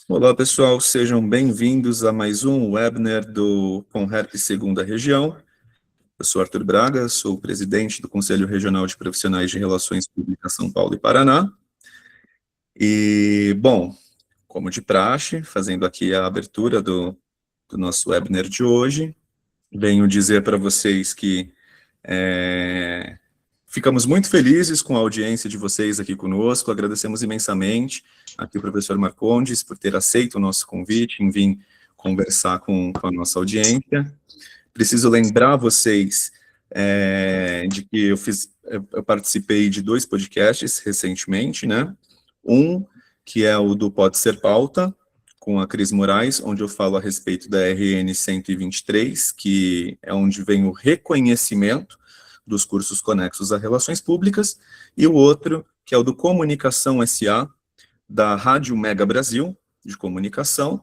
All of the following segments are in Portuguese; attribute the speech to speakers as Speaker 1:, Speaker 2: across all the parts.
Speaker 1: Olá, pessoal, sejam bem-vindos a mais um webinar do Conherp Segunda Região. Eu sou Arthur Braga, sou o presidente do Conselho Regional de Profissionais de Relações Públicas São Paulo e Paraná. E, bom, como de praxe, fazendo aqui a abertura do nosso webinar de hoje, venho dizer para vocês que ficamos muito felizes com a audiência de vocês aqui conosco, agradecemos imensamente aqui o professor Marcondes por ter aceito o nosso convite em vir conversar com a nossa audiência. Preciso lembrar vocês de que eu participei de 2 podcasts recentemente, né? Um, que é o do Pode Ser Pauta, com a Cris Moraes, onde eu falo a respeito da RN 123, que é onde vem o reconhecimento dos cursos conexos a relações públicas, e o outro, que é o do Comunicação SA, da Rádio Mega Brasil, de comunicação,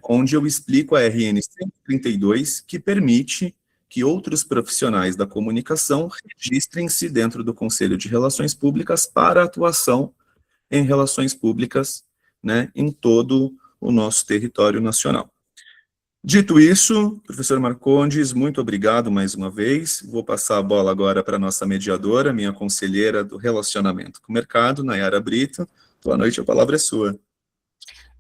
Speaker 1: onde eu explico a RN 132, que permite que outros profissionais da comunicação registrem-se dentro do Conselho de Relações Públicas para atuação em relações públicas, né, em todo o nosso território nacional. Dito isso, professor Marcondes, muito obrigado mais uma vez. Vou passar a bola agora para a nossa mediadora, minha conselheira do relacionamento com o mercado, Nayara Brito. Boa noite, a palavra é sua.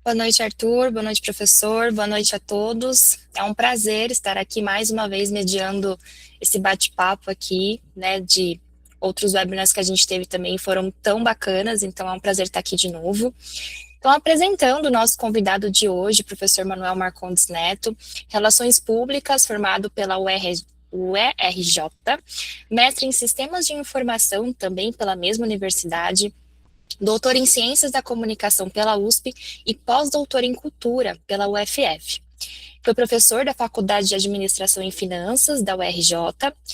Speaker 2: Boa noite, Arthur. Boa noite, professor. Boa noite a todos. É um prazer estar aqui mais uma vez mediando esse bate-papo aqui, né, de outros webinars que a gente teve também foram tão bacanas, então é um prazer estar aqui de novo. Então, apresentando o nosso convidado de hoje, professor Manuel Marcondes Neto, Relações Públicas, formado pela UERJ, mestre em Sistemas de Informação, também pela mesma universidade, doutor em Ciências da Comunicação pela USP e pós-doutor em Cultura pela UFF. Foi professor da Faculdade de Administração e Finanças da URJ,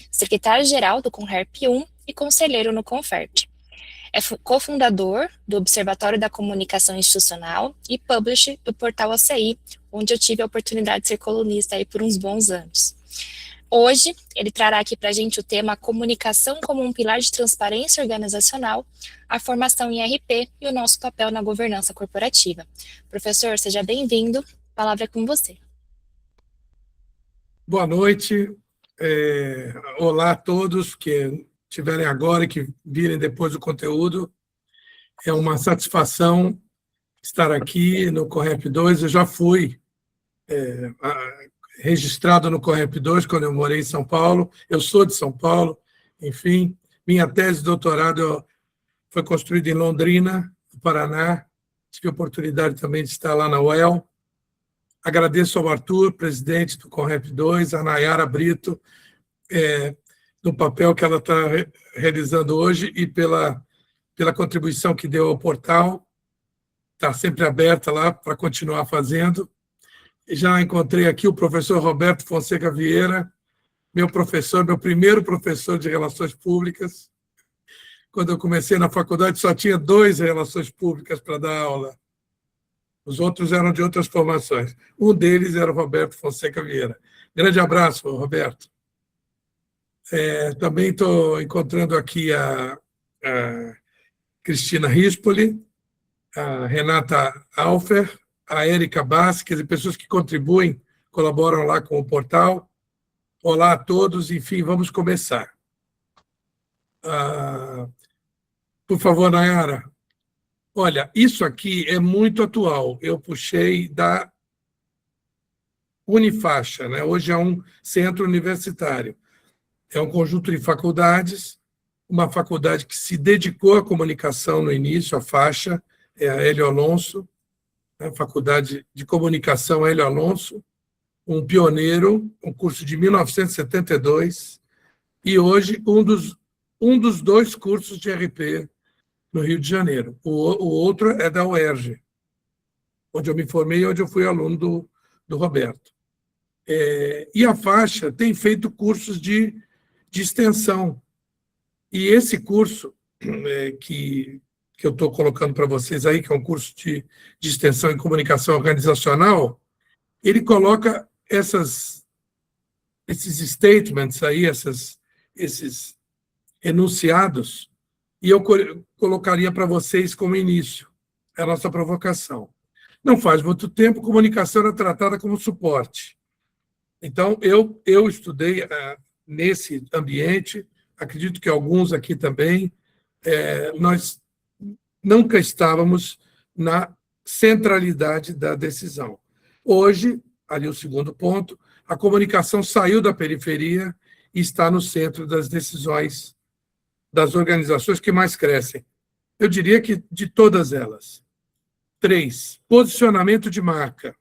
Speaker 2: secretário-geral do Conherp 1 e conselheiro no Conferp. É cofundador do Observatório da Comunicação Institucional e publisher do portal ACI, onde eu tive a oportunidade de ser colunista aí por uns bons anos. Hoje, ele trará aqui para a gente o tema Comunicação como um pilar de transparência organizacional, a formação em RP e o nosso papel na governança corporativa. Professor, seja bem-vindo, a palavra é com você.
Speaker 3: Boa noite, olá a todos que estiverem agora e que virem depois do conteúdo. É uma satisfação estar aqui no Conherp 2. Eu já fui registrado no Conherp 2 quando eu morei em São Paulo. Eu sou de São Paulo, enfim. Minha tese de doutorado foi construída em Londrina, no Paraná. Tive a oportunidade também de estar lá na UEL. Agradeço ao Arthur, presidente do Conherp 2, a Nayara Brito, no papel que ela está realizando hoje e pela contribuição que deu ao portal. Está sempre aberta lá para continuar fazendo. Já encontrei aqui o professor Roberto Fonseca Vieira, meu professor, meu primeiro professor de Relações Públicas. Quando eu comecei na faculdade, só tinha 2 Relações Públicas para dar aula. Os outros eram de outras formações. Um deles era o Roberto Fonseca Vieira. Grande abraço, Roberto. Também estou encontrando aqui a Cristina Rispoli, a Renata Alfer, a Érica Bassi, quer dizer, pessoas que contribuem, colaboram lá com o portal. Olá a todos, enfim, vamos começar. Por favor, Nayara. Olha, isso aqui é muito atual. Eu puxei da Unifaixa, né? Hoje é um centro universitário. É um conjunto de faculdades, uma faculdade que se dedicou à comunicação no início, a Faixa, é a Hélio Alonso, a Faculdade de Comunicação Hélio Alonso, um pioneiro, um curso de 1972, e hoje um dos 2 cursos de RP no Rio de Janeiro. O outro é da UERJ, onde eu me formei e onde eu fui aluno do Roberto. E a Faixa tem feito cursos de extensão. E esse curso que eu estou colocando para vocês aí, que é um curso de extensão em comunicação organizacional, ele coloca esses statements aí, esses enunciados, e eu colocaria para vocês como início, a nossa provocação. Não faz muito tempo, comunicação era tratada como suporte. Então, eu estudei nesse ambiente, acredito que alguns aqui também, nós nunca estávamos na centralidade da decisão. Hoje, ali o segundo ponto, a comunicação saiu da periferia e está no centro das decisões das organizações que mais crescem. Eu diria que de todas elas. 3, posicionamento de marca.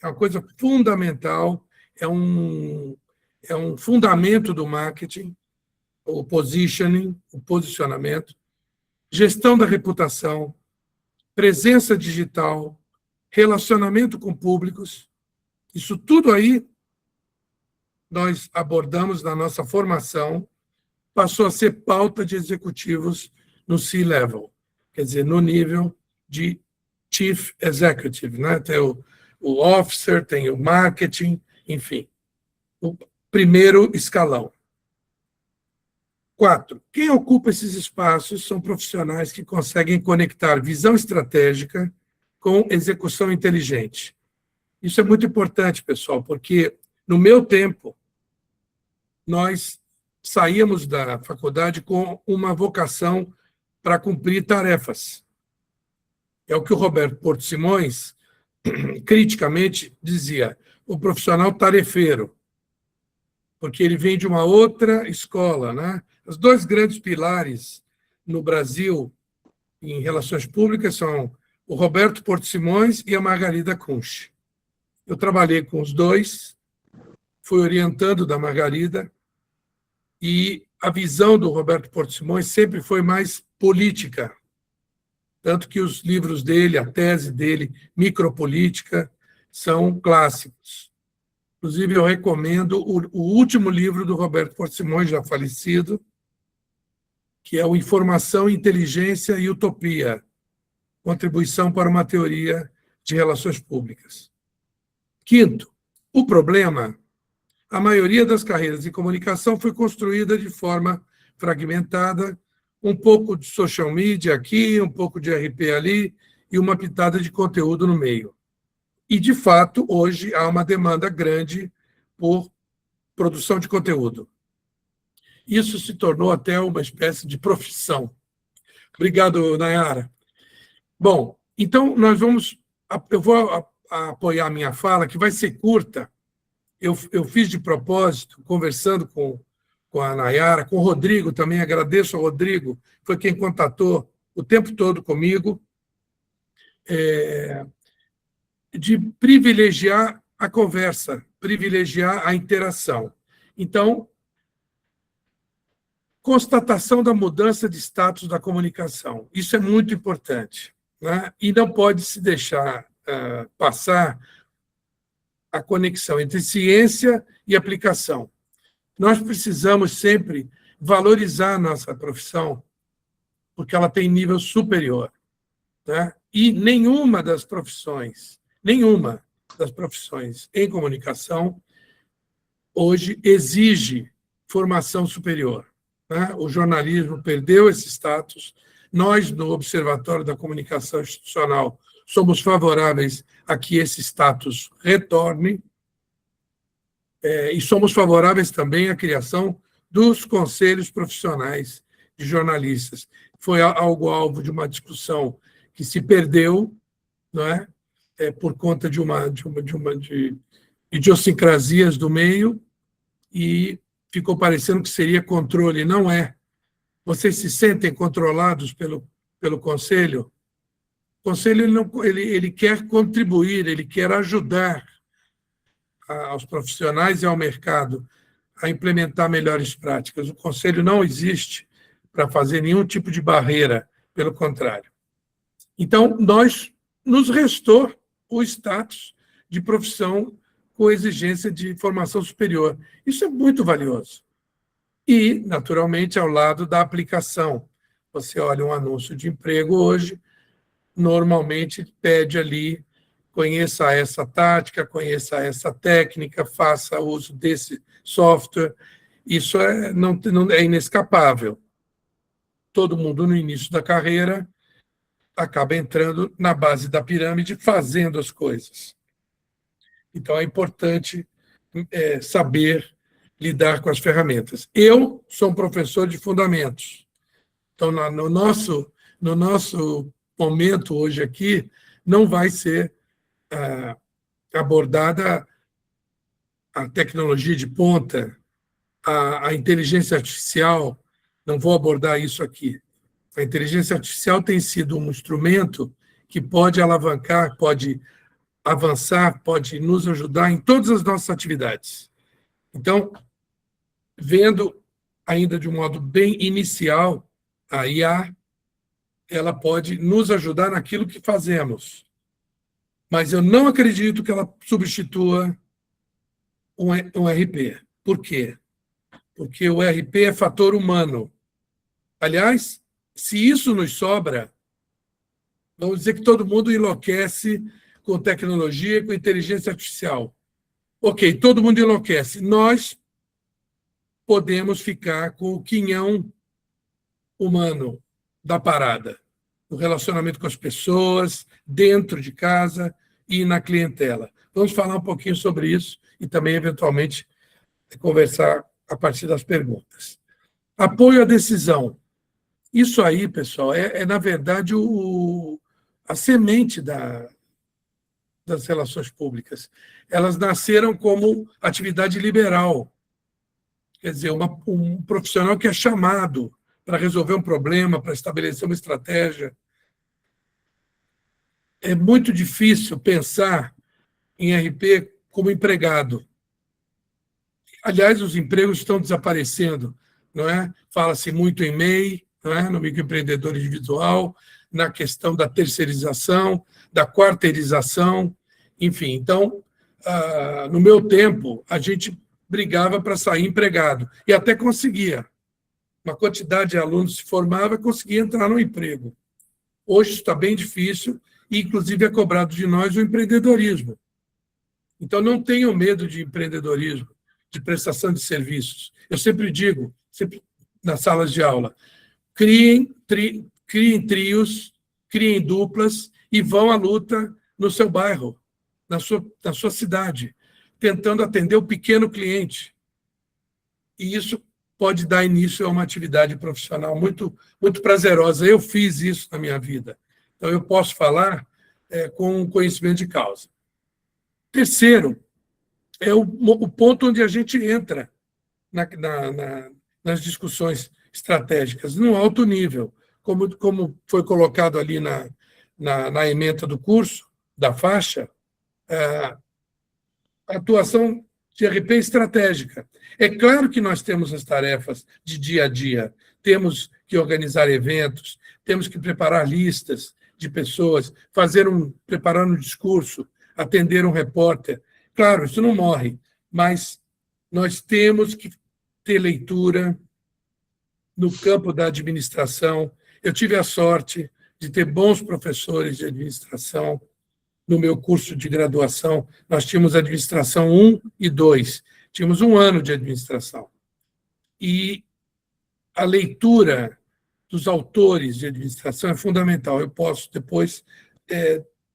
Speaker 3: É uma coisa fundamental, é um fundamento do marketing, o positioning, o posicionamento, gestão da reputação, presença digital, relacionamento com públicos. Isso tudo aí nós abordamos na nossa formação, passou a ser pauta de executivos no C-level, quer dizer, no nível de Chief Executive, né? Tem o Officer, tem o Marketing, enfim, o primeiro escalão. 4, quem ocupa esses espaços são profissionais que conseguem conectar visão estratégica com execução inteligente. Isso é muito importante, pessoal, porque no meu tempo, nós saíamos da faculdade com uma vocação para cumprir tarefas. É o que o Roberto Porto Simões, criticamente, dizia, o profissional tarefeiro, porque ele vem de uma outra escola, né? Os 2 grandes pilares no Brasil em relações públicas são o Roberto Porto Simões e a Margarida Kunsch. Eu trabalhei com os 2, fui orientando da Margarida, e a visão do Roberto Porto Simões sempre foi mais política, tanto que os livros dele, a tese dele, Micropolítica, são clássicos. Inclusive, eu recomendo o último livro do Roberto Porto Simões, já falecido, que é o Informação, Inteligência e Utopia, Contribuição para uma Teoria de Relações Públicas. 5º, o problema, a maioria das carreiras de comunicação foi construída de forma fragmentada, um pouco de social media aqui, um pouco de RP ali, e uma pitada de conteúdo no meio. E, de fato, hoje há uma demanda grande por produção de conteúdo. Isso se tornou até uma espécie de profissão. Obrigado, Nayara. Bom, então eu vou apoiar a minha fala, que vai ser curta. Eu fiz de propósito, conversando com a Nayara, com o Rodrigo também, agradeço ao Rodrigo, foi quem contatou o tempo todo comigo, de privilegiar a conversa, privilegiar a interação. Então, constatação da mudança de status da comunicação. Isso é muito importante, né? E não pode se deixar passar a conexão entre ciência e aplicação. Nós precisamos sempre valorizar a nossa profissão, porque ela tem nível superior, né? E nenhuma das profissões em comunicação hoje exige formação superior, né? O jornalismo perdeu esse status. Nós, no Observatório da Comunicação Institucional, somos favoráveis a que esse status retorne, e somos favoráveis também à criação dos conselhos profissionais de jornalistas. Foi alvo de uma discussão que se perdeu, não é? Por conta de idiosincrasias do meio, e ficou parecendo que seria controle. Não é. Vocês se sentem controlados pelo conselho? O conselho ele quer contribuir, ele quer ajudar aos profissionais e ao mercado a implementar melhores práticas. O conselho não existe para fazer nenhum tipo de barreira, pelo contrário. Então, nos restou o status de profissão com exigência de formação superior. Isso é muito valioso. E, naturalmente, ao lado da aplicação. Você olha um anúncio de emprego hoje, normalmente pede ali, conheça essa tática, conheça essa técnica, faça uso desse software. Isso não é inescapável. Todo mundo, no início da carreira, acaba entrando na base da pirâmide, fazendo as coisas. Então, é importante saber lidar com as ferramentas. Eu sou um professor de fundamentos. Então, no nosso momento hoje aqui, não vai ser abordada a tecnologia de ponta, a inteligência artificial, não vou abordar isso aqui. A inteligência artificial tem sido um instrumento que pode alavancar, pode avançar, pode nos ajudar em todas as nossas atividades. Então, vendo ainda de um modo bem inicial, a IA, ela pode nos ajudar naquilo que fazemos. Mas eu não acredito que ela substitua um RP. Por quê? Porque o RP é fator humano. Aliás, se isso nos sobra, vamos dizer que todo mundo enlouquece com tecnologia, com inteligência artificial. Ok, todo mundo enlouquece. Nós podemos ficar com o quinhão humano da parada, no relacionamento com as pessoas, dentro de casa e na clientela. Vamos falar um pouquinho sobre isso e também, eventualmente, conversar a partir das perguntas. Apoio à decisão. Isso aí, pessoal, na verdade, a semente das relações públicas. Elas nasceram como atividade liberal. Quer dizer, um profissional que é chamado para resolver um problema, para estabelecer uma estratégia. É muito difícil pensar em RP como empregado. Aliás, os empregos estão desaparecendo, não é? Fala-se muito em MEI, não é? No microempreendedor individual, na questão da terceirização, da quarteirização, enfim. Então, no meu tempo, a gente brigava para sair empregado, e até conseguia. Uma quantidade de alunos se formava e conseguia entrar no emprego. Hoje isso está bem difícil, e inclusive é cobrado de nós o empreendedorismo. Então, não tenham medo de empreendedorismo, de prestação de serviços. Eu sempre digo, sempre nas salas de aula, criem trios, criem duplas e vão à luta no seu bairro, na sua cidade, tentando atender o pequeno cliente. E isso pode dar início a uma atividade profissional muito, muito prazerosa. Eu fiz isso na minha vida. Então, eu posso falar com conhecimento de causa. Terceiro, é o ponto onde a gente entra nas discussões estratégicas, num alto nível, como foi colocado ali na ementa do curso, da faixa, a atuação de RP estratégica. É claro que nós temos as tarefas de dia a dia, temos que organizar eventos, temos que preparar listas de pessoas, preparar um discurso, atender um repórter. Claro, isso não morre, mas nós temos que ter leitura no campo da administração. Eu tive a sorte de ter bons professores de administração. No meu curso de graduação, nós tínhamos administração 1 e 2. Tínhamos 1 ano de administração. E a leitura dos autores de administração é fundamental. Eu posso depois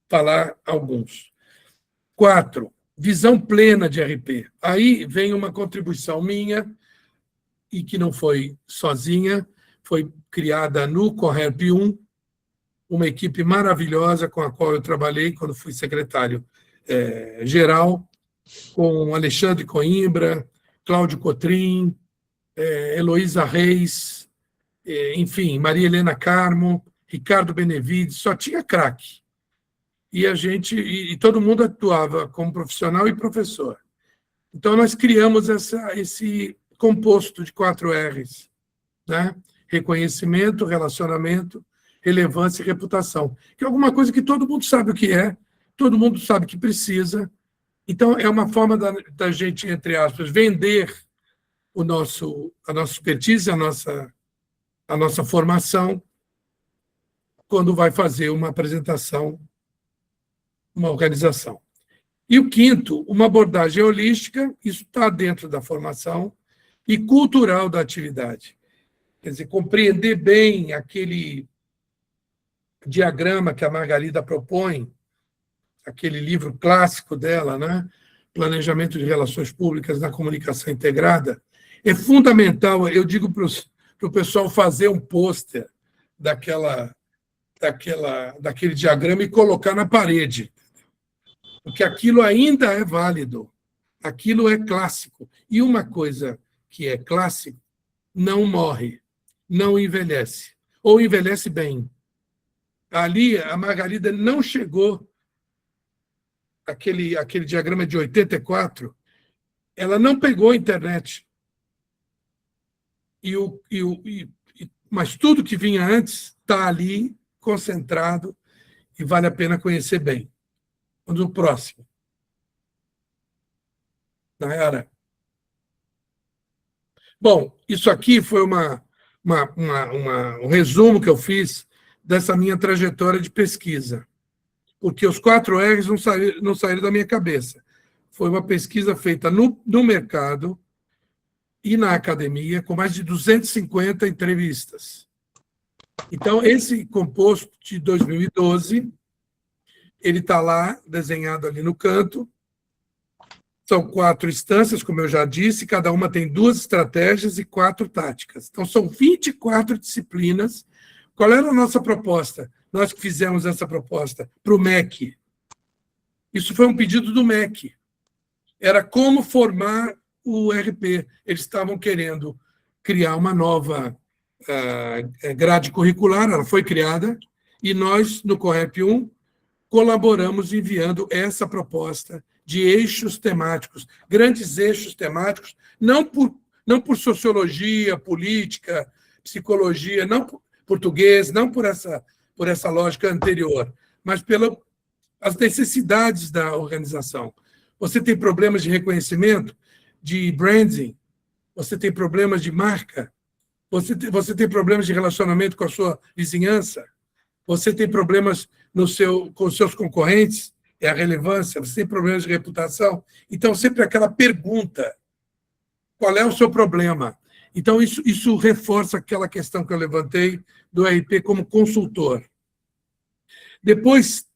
Speaker 3: falar alguns. 4, visão plena de RP. Aí vem uma contribuição minha, e que não foi sozinha, foi criada no Correp 1, uma equipe maravilhosa com a qual eu trabalhei quando fui secretário-geral, com Alexandre Coimbra, Cláudio Cotrim, Heloísa Reis, enfim, Maria Helena Carmo, Ricardo Benevides, só tinha craque. E todo mundo atuava como profissional e professor. Então, nós criamos esse composto de 4 R's, né? Reconhecimento, relacionamento, relevância e reputação, que é alguma coisa que todo mundo sabe o que é, todo mundo sabe que precisa. Então, é uma forma da gente, entre aspas, vender a nossa expertise, a nossa formação, quando vai fazer uma apresentação, uma organização. E o 5º, uma abordagem holística, isso está dentro da formação, e cultural da atividade. Quer dizer, compreender bem aquele diagrama que a Margarida propõe, aquele livro clássico dela, né? Planejamento de Relações Públicas na Comunicação Integrada, é fundamental, eu digo para o pessoal fazer um pôster daquele diagrama e colocar na parede, porque aquilo ainda é válido, aquilo é clássico. E uma coisa que é clássico não morre, não envelhece, ou envelhece bem. Ali, a Margarida não chegou, aquele diagrama de 84, ela não pegou a internet. Mas tudo que vinha antes está ali, concentrado, e vale a pena conhecer bem. Vamos no próximo. Nayara. Bom, isso aqui foi um resumo que eu fiz dessa minha trajetória de pesquisa, porque os 4 R's não saíram da minha cabeça. Foi uma pesquisa feita no mercado e na academia, com mais de 250 entrevistas. Então, esse composto de 2012, ele está lá, desenhado ali no canto. São 4 instâncias, como eu já disse, cada uma tem 2 estratégias e 4 táticas. Então, são 24 disciplinas. Qual era a nossa proposta? Nós que fizemos essa proposta para o MEC. Isso foi um pedido do MEC. Era como formar o RP. Eles estavam querendo criar uma nova grade curricular, ela foi criada, e nós, no Correp 1, colaboramos enviando essa proposta de eixos temáticos, grandes eixos temáticos, não por sociologia, política, psicologia, não por português, não por essa lógica anterior, mas pelas necessidades da organização. Você tem problemas de reconhecimento, de branding, você tem problemas de marca, você tem problemas de relacionamento com a sua vizinhança, você tem problemas com os seus concorrentes, é a relevância, você tem problemas de reputação. Então, sempre aquela pergunta, qual é o seu problema? Então, isso reforça aquela questão que eu levantei do RP como consultor. Depois,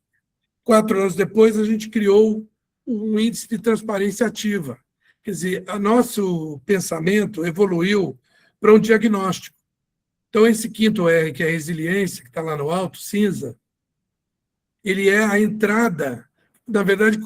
Speaker 3: 4 anos depois, a gente criou um índice de transparência ativa. Quer dizer, o nosso pensamento evoluiu para um diagnóstico. Então, esse 5º R, que é a resiliência, que está lá no alto, cinza, ele é a entrada, na verdade,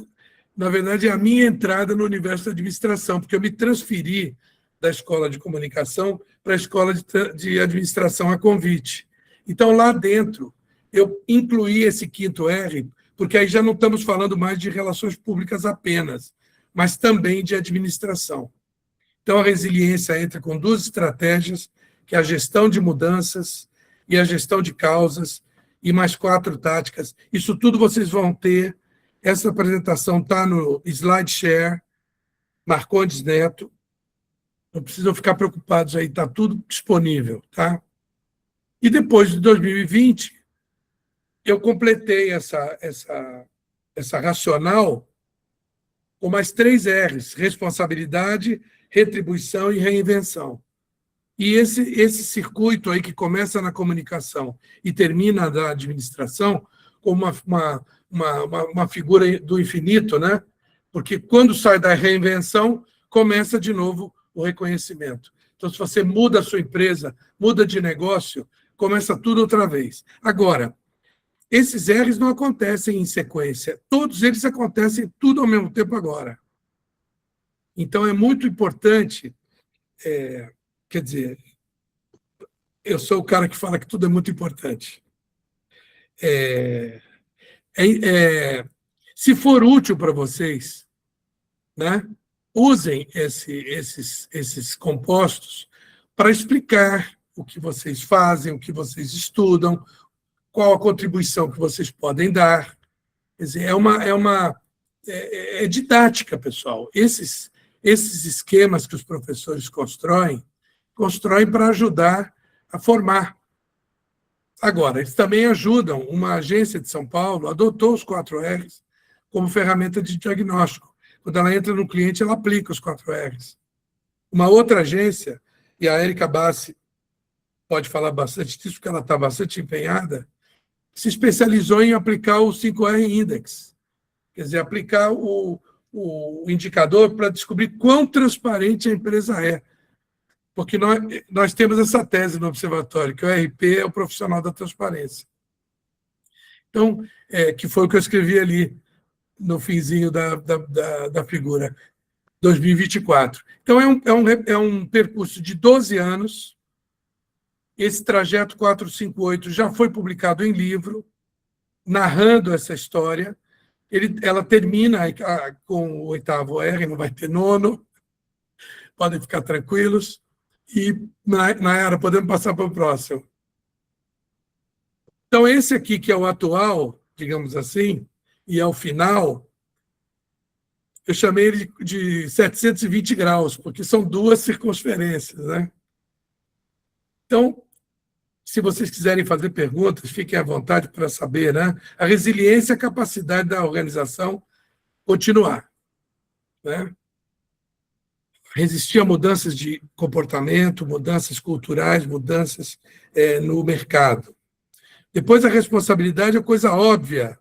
Speaker 3: é a minha entrada no universo da administração, porque eu me transferi da escola de comunicação para a escola de administração a convite. Então, lá dentro, eu incluí esse 5º R, porque aí já não estamos falando mais de relações públicas apenas, mas também de administração. Então, a resiliência entra com 2 estratégias, que é a gestão de mudanças e a gestão de causas, e mais 4 táticas. Isso tudo vocês vão ter. Essa apresentação está no SlideShare, Marcondes Neto. Não precisam ficar preocupados aí, está tudo disponível. Tá? E depois de 2020, eu completei essa racional com mais 3 R's: responsabilidade, retribuição e reinvenção. E esse circuito aí que começa na comunicação e termina na administração, como uma figura do infinito, né? Porque quando sai da reinvenção, começa de novo o reconhecimento. Então, se você muda a sua empresa, muda de negócio, começa tudo outra vez. Agora, esses R's não acontecem em sequência. Todos eles acontecem tudo ao mesmo tempo agora. Então, é muito importante... Quer dizer, eu sou o cara que fala que tudo é muito importante. Se for útil para vocês, né, usem esses compostos para explicar o que vocês fazem, o que vocês estudam, qual a contribuição que vocês podem dar. Quer dizer, é didática, pessoal. Esses esquemas que os professores constroem para ajudar a formar. Agora, eles também ajudam. Uma agência de São Paulo adotou os 4 R's como ferramenta de diagnóstico. Quando ela entra no cliente, ela aplica os 4 R's. Uma outra agência, e a Érica Bassi pode falar bastante disso, porque ela está bastante empenhada, se especializou em aplicar o 5R Index, quer dizer, aplicar o indicador para descobrir quão transparente a empresa é. Porque nós temos essa tese no observatório, que o RP é o profissional da transparência. Então, que foi o que eu escrevi ali no finzinho da figura, 2024. Então, é um percurso de 12 anos. Esse trajeto 458 já foi publicado em livro, narrando essa história. Ela termina com o 8º R, não vai ter 9º, podem ficar tranquilos. E, Nayara, podemos passar para o próximo. Então, esse aqui, que é o atual, digamos assim, e é o final, eu chamei ele de 720 graus, porque são 2 circunferências, né? Então, se vocês quiserem fazer perguntas, fiquem à vontade para saber, né? A resiliência é a capacidade da organização continuar, né? Resistir a mudanças de comportamento, mudanças culturais, mudanças no mercado. Depois, a responsabilidade é coisa óbvia.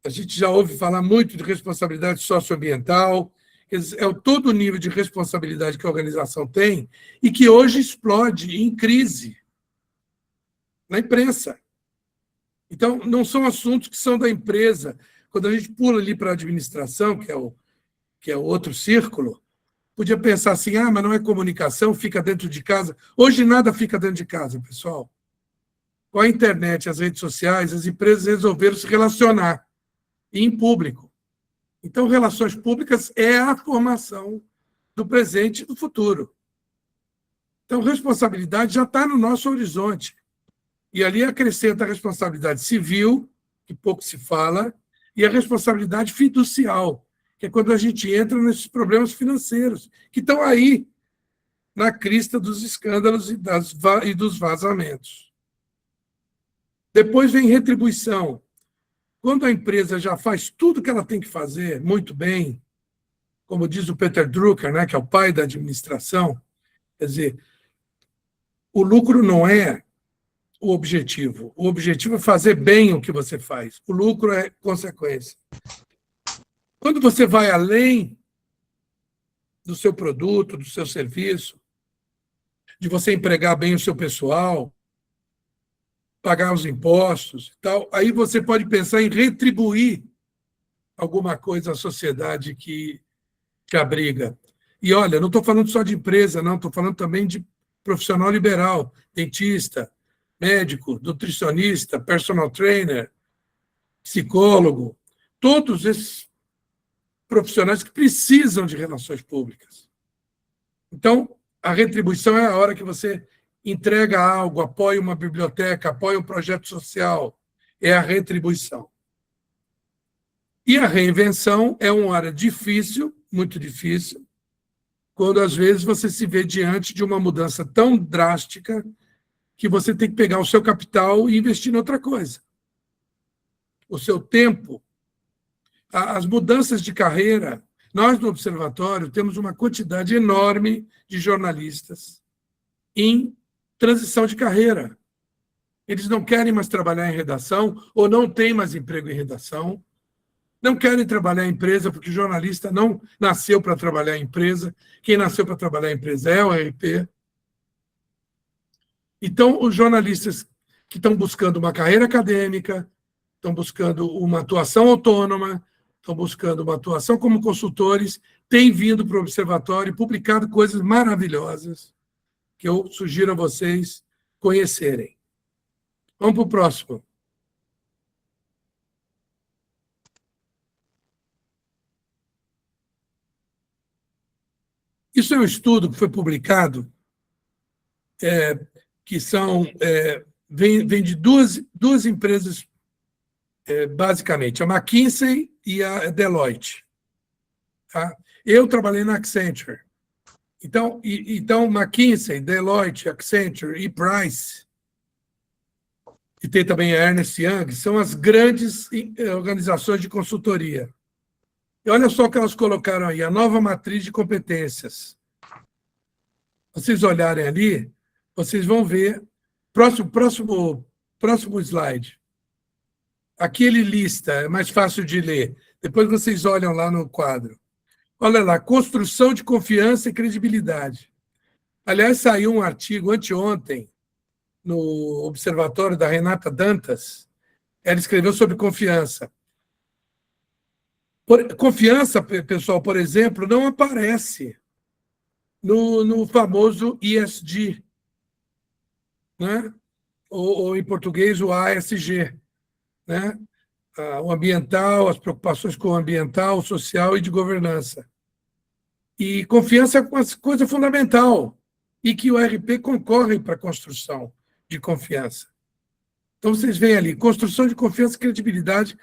Speaker 3: A gente já ouve falar muito de responsabilidade socioambiental, é todo o nível de responsabilidade que a organização tem e que hoje explode em crise na imprensa. Então, não são assuntos que são da empresa. Quando a gente pula ali para a administração, que é o outro círculo, podia pensar assim, mas não é comunicação, fica dentro de casa. Hoje nada fica dentro de casa, pessoal. Com a internet, as redes sociais, as empresas resolveram se relacionar em público. Então, relações públicas é a formação do presente e do futuro. Então, responsabilidade já está no nosso horizonte. E ali acrescenta a responsabilidade civil, que pouco se fala, e a responsabilidade fiducial, que é quando a gente entra nesses problemas financeiros, que estão aí, na crista dos escândalos e dos vazamentos. Depois vem retribuição. Quando a empresa já faz tudo que ela tem que fazer muito bem, como diz o Peter Drucker, né, que é o pai da administração, quer dizer, o lucro não é o objetivo. O objetivo é fazer bem o que você faz. O lucro é consequência. Quando você vai além do seu produto, do seu serviço, de você empregar bem o seu pessoal, pagar os impostos e tal, aí você pode pensar em retribuir alguma coisa à sociedade que abriga. E olha, não estou falando só de empresa, não, estou falando também de profissional liberal, dentista, médico, nutricionista, personal trainer, psicólogo, todos esses profissionais que precisam de relações públicas. Então, a retribuição é a hora que você entrega algo, apoia uma biblioteca, apoia um projeto social, é a retribuição. E a reinvenção é uma área difícil, muito difícil, quando às vezes você se vê diante de uma mudança tão drástica que você tem que pegar o seu capital e investir em outra coisa. O seu tempo, as mudanças de carreira. Nós, no Observatório, temos uma quantidade enorme de jornalistas em transição de carreira. Eles não querem mais trabalhar em redação ou não têm mais emprego em redação. Não querem trabalhar em empresa porque o jornalista não nasceu para trabalhar em empresa. Quem nasceu para trabalhar em empresa é o RP. Então, os jornalistas que estão buscando uma carreira acadêmica, estão buscando uma atuação autônoma, estão buscando uma atuação como consultores, têm vindo para o Observatório e publicado coisas maravilhosas que eu sugiro a vocês conhecerem. Vamos para o próximo. Isso é um estudo que foi publicado, que vem de duas empresas, basicamente, a McKinsey e a Deloitte. Tá? Eu trabalhei na Accenture. Então, McKinsey, Deloitte, Accenture e Price, e tem também a Ernst Young, são as grandes organizações de consultoria. E olha só o que elas colocaram aí, a nova matriz de competências. Vocês olharem ali, vocês vão ver, próximo slide, Aqui ele lista, é mais fácil de ler. Depois vocês olham lá no quadro. Olha lá, construção de confiança e credibilidade. Aliás, saiu um artigo anteontem no Observatório da Renata Dantas. Ela escreveu sobre confiança. Confiança, pessoal, por exemplo, não aparece no famoso ESG, né? Ou em português, o ASG, né? O ambiental, as preocupações com o ambiental, social e de governança. E confiança é uma coisa fundamental e que o RP concorre para a construção de confiança. Então, vocês veem ali, construção de confiança e credibilidade,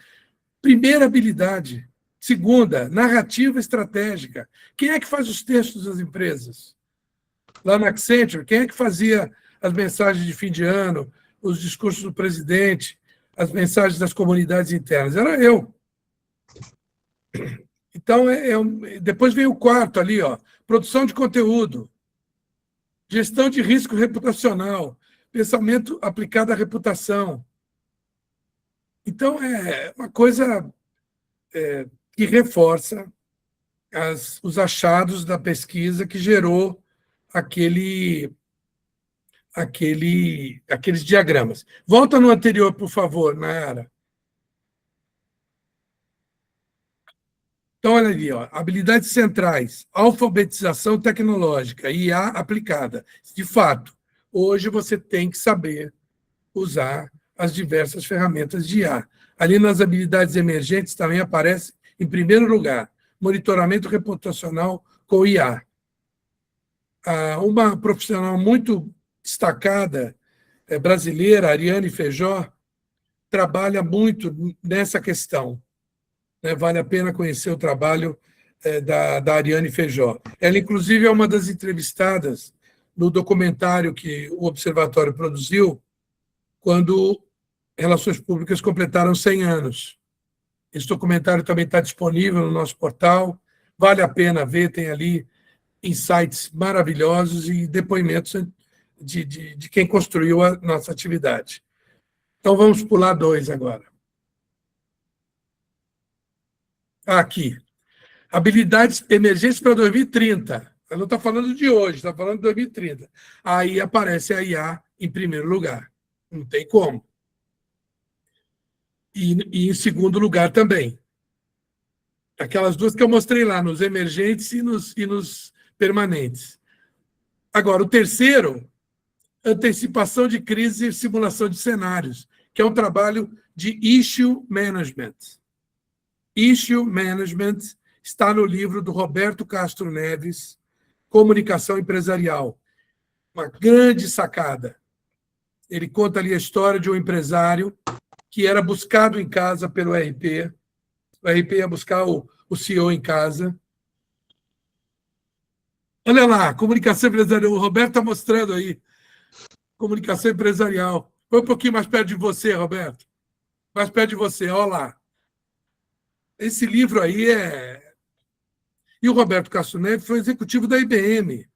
Speaker 3: primeira habilidade. Segunda, narrativa estratégica. Quem é que faz os textos das empresas? Lá na Accenture, quem é que fazia as mensagens de fim de ano, os discursos do presidente, as mensagens das comunidades internas? Era eu. Então, depois vem o quarto ali, ó, produção de conteúdo, gestão de risco reputacional, pensamento aplicado à reputação. Então, é uma coisa que reforça os achados da pesquisa que gerou aqueles diagramas. Volta no anterior, por favor, Nayara. Então, olha ali, ó, habilidades centrais, alfabetização tecnológica, IA aplicada. De fato, hoje você tem que saber usar as diversas ferramentas de IA. Ali nas habilidades emergentes também aparece, em primeiro lugar, monitoramento reputacional com IA. Uma profissional muito destacada, brasileira, Ariane Feijó, trabalha muito nessa questão. Vale a pena conhecer o trabalho da Ariane Feijó. Ela, inclusive, é uma das entrevistadas no documentário que o Observatório produziu quando Relações Públicas completaram 100 anos. Esse documentário também está disponível no nosso portal. Vale a pena ver, tem ali insights maravilhosos e depoimentos de quem construiu a nossa atividade. Então, vamos pular 2 agora. Aqui. Habilidades emergentes para 2030. Eu não estou falando de hoje, estou falando de 2030. Aí aparece a IA em primeiro lugar. Não tem como. E em segundo lugar também. Aquelas duas que eu mostrei lá, nos emergentes e nos permanentes. Agora, o terceiro, antecipação de crise e simulação de cenários, que é um trabalho de issue management. Issue management está no livro do Roberto Castro Neves, Comunicação Empresarial. Uma grande sacada. Ele conta ali a história de um empresário que era buscado em casa pelo RP. O RP ia buscar o CEO em casa. Olha lá, comunicação empresarial. O Roberto está mostrando aí. Comunicação empresarial. Foi um pouquinho mais perto de você, Roberto. Mais perto de você, olha lá. Esse livro aí é... E o Roberto Castro Neves foi executivo da IBM.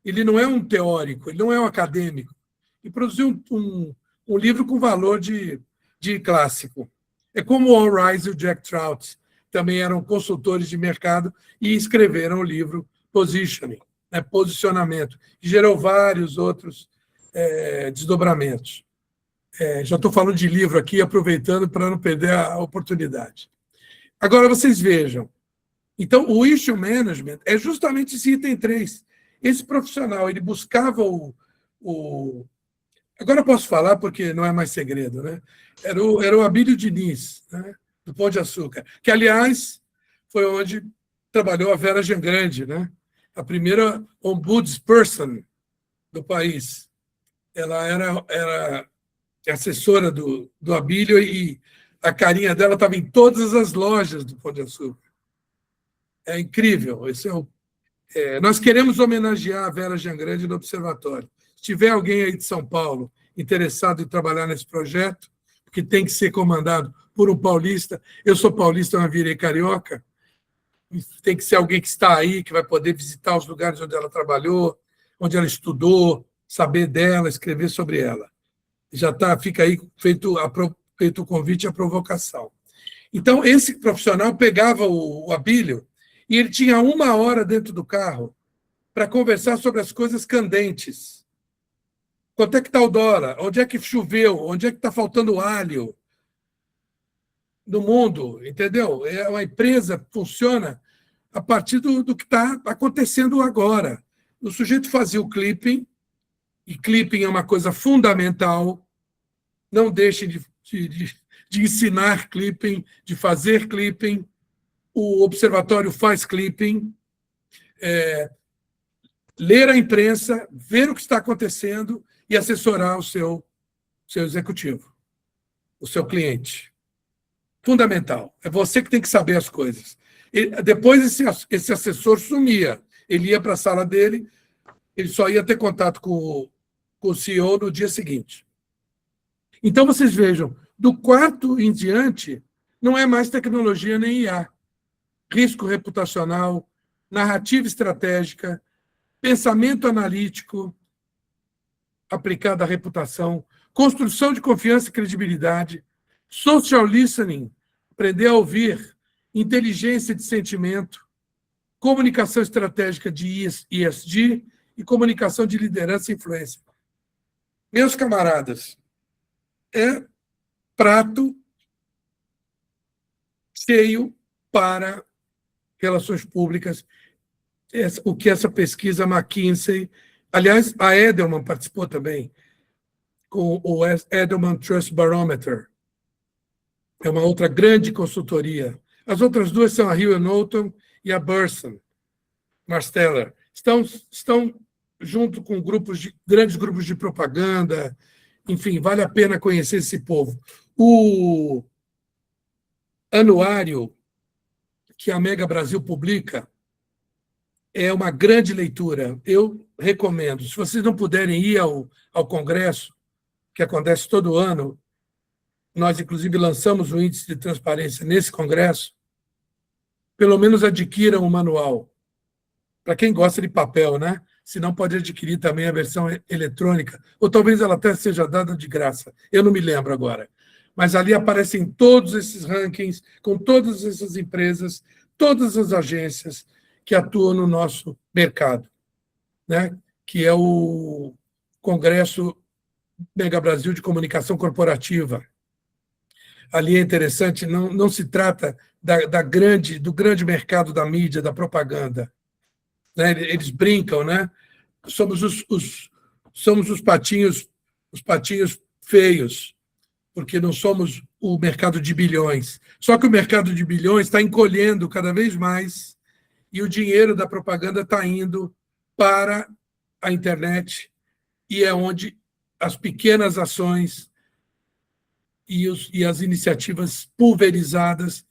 Speaker 3: Ele não é um teórico, ele não é um acadêmico. Ele produziu um livro com valor de clássico. É como o Al Rise e o Jack Trout também eram consultores de mercado e escreveram o livro Positioning, né, posicionamento, que gerou vários outros desdobramentos. Já estou falando de livro aqui, aproveitando para não perder a oportunidade. Agora, vocês vejam. Então, o issue management é justamente esse item 3. Esse profissional, ele buscava Agora eu posso falar porque não é mais segredo, né? Era o Abílio Diniz, né? Do Pão de Açúcar, que, aliás, foi onde trabalhou a Vera Giangrande, né? A primeira ombudsperson do país. Ela era assessora do Abílio e a carinha dela estava em todas as lojas do Pão de Açúcar. É incrível. Esse nós queremos homenagear a Vera Giangrande no Observatório. Se tiver alguém aí de São Paulo interessado em trabalhar nesse projeto, que tem que ser comandado por um paulista, eu sou paulista, mas virei carioca, tem que ser alguém que está aí, que vai poder visitar os lugares onde ela trabalhou, onde ela estudou, saber dela, escrever sobre ela. Já fica aí feito feito o convite e a provocação. Então, esse profissional pegava o Abílio e ele tinha 1 hora dentro do carro para conversar sobre as coisas candentes. Quanto é que está o dólar? Onde é que choveu? Onde é que está faltando alho no mundo? Entendeu? É uma empresa que funciona a partir do que está acontecendo agora. O sujeito fazia o clipping, e clipping é uma coisa fundamental. Não deixem de ensinar clipping, de fazer clipping. O observatório faz clipping. Ler a imprensa, ver o que está acontecendo e assessorar o seu executivo, o seu cliente. Fundamental. É você que tem que saber as coisas. Depois, esse assessor sumia. Ele ia para a sala dele, ele só ia ter contato com o CEO no dia seguinte. Então, vocês vejam, do quarto em diante, não é mais tecnologia nem IA. Risco reputacional, narrativa estratégica, pensamento analítico aplicado à reputação, construção de confiança e credibilidade, social listening, aprender a ouvir, inteligência de sentimento, comunicação estratégica de ESG e comunicação de liderança e influência. Meus camaradas, é prato cheio para relações públicas, o que essa pesquisa McKinsey, aliás, a Edelman participou também, com o Edelman Trust Barometer, é uma outra grande consultoria. As outras duas são a Hill & Knowlton e a Burson Marsteller. Estão junto com grandes grupos de propaganda, enfim, vale a pena conhecer esse povo. O anuário que a Mega Brasil publica é uma grande leitura. Eu recomendo. Se vocês não puderem ir ao Congresso, que acontece todo ano, nós, inclusive, lançamos o índice de transparência nesse Congresso, pelo menos adquiram o manual. Para quem gosta de papel, né? Se não, pode adquirir também a versão eletrônica, ou talvez ela até seja dada de graça. Eu não me lembro agora. Mas ali aparecem todos esses rankings, com todas essas empresas, todas as agências que atuam no nosso mercado, né? Que é o Congresso Mega Brasil de Comunicação Corporativa. Ali é interessante, não se trata do grande mercado da mídia, da propaganda. Né? Eles brincam, né? Somos os patinhos feios, porque não somos o mercado de bilhões. Só que o mercado de bilhões está encolhendo cada vez mais e o dinheiro da propaganda está indo para a internet e é onde as pequenas ações e as iniciativas pulverizadas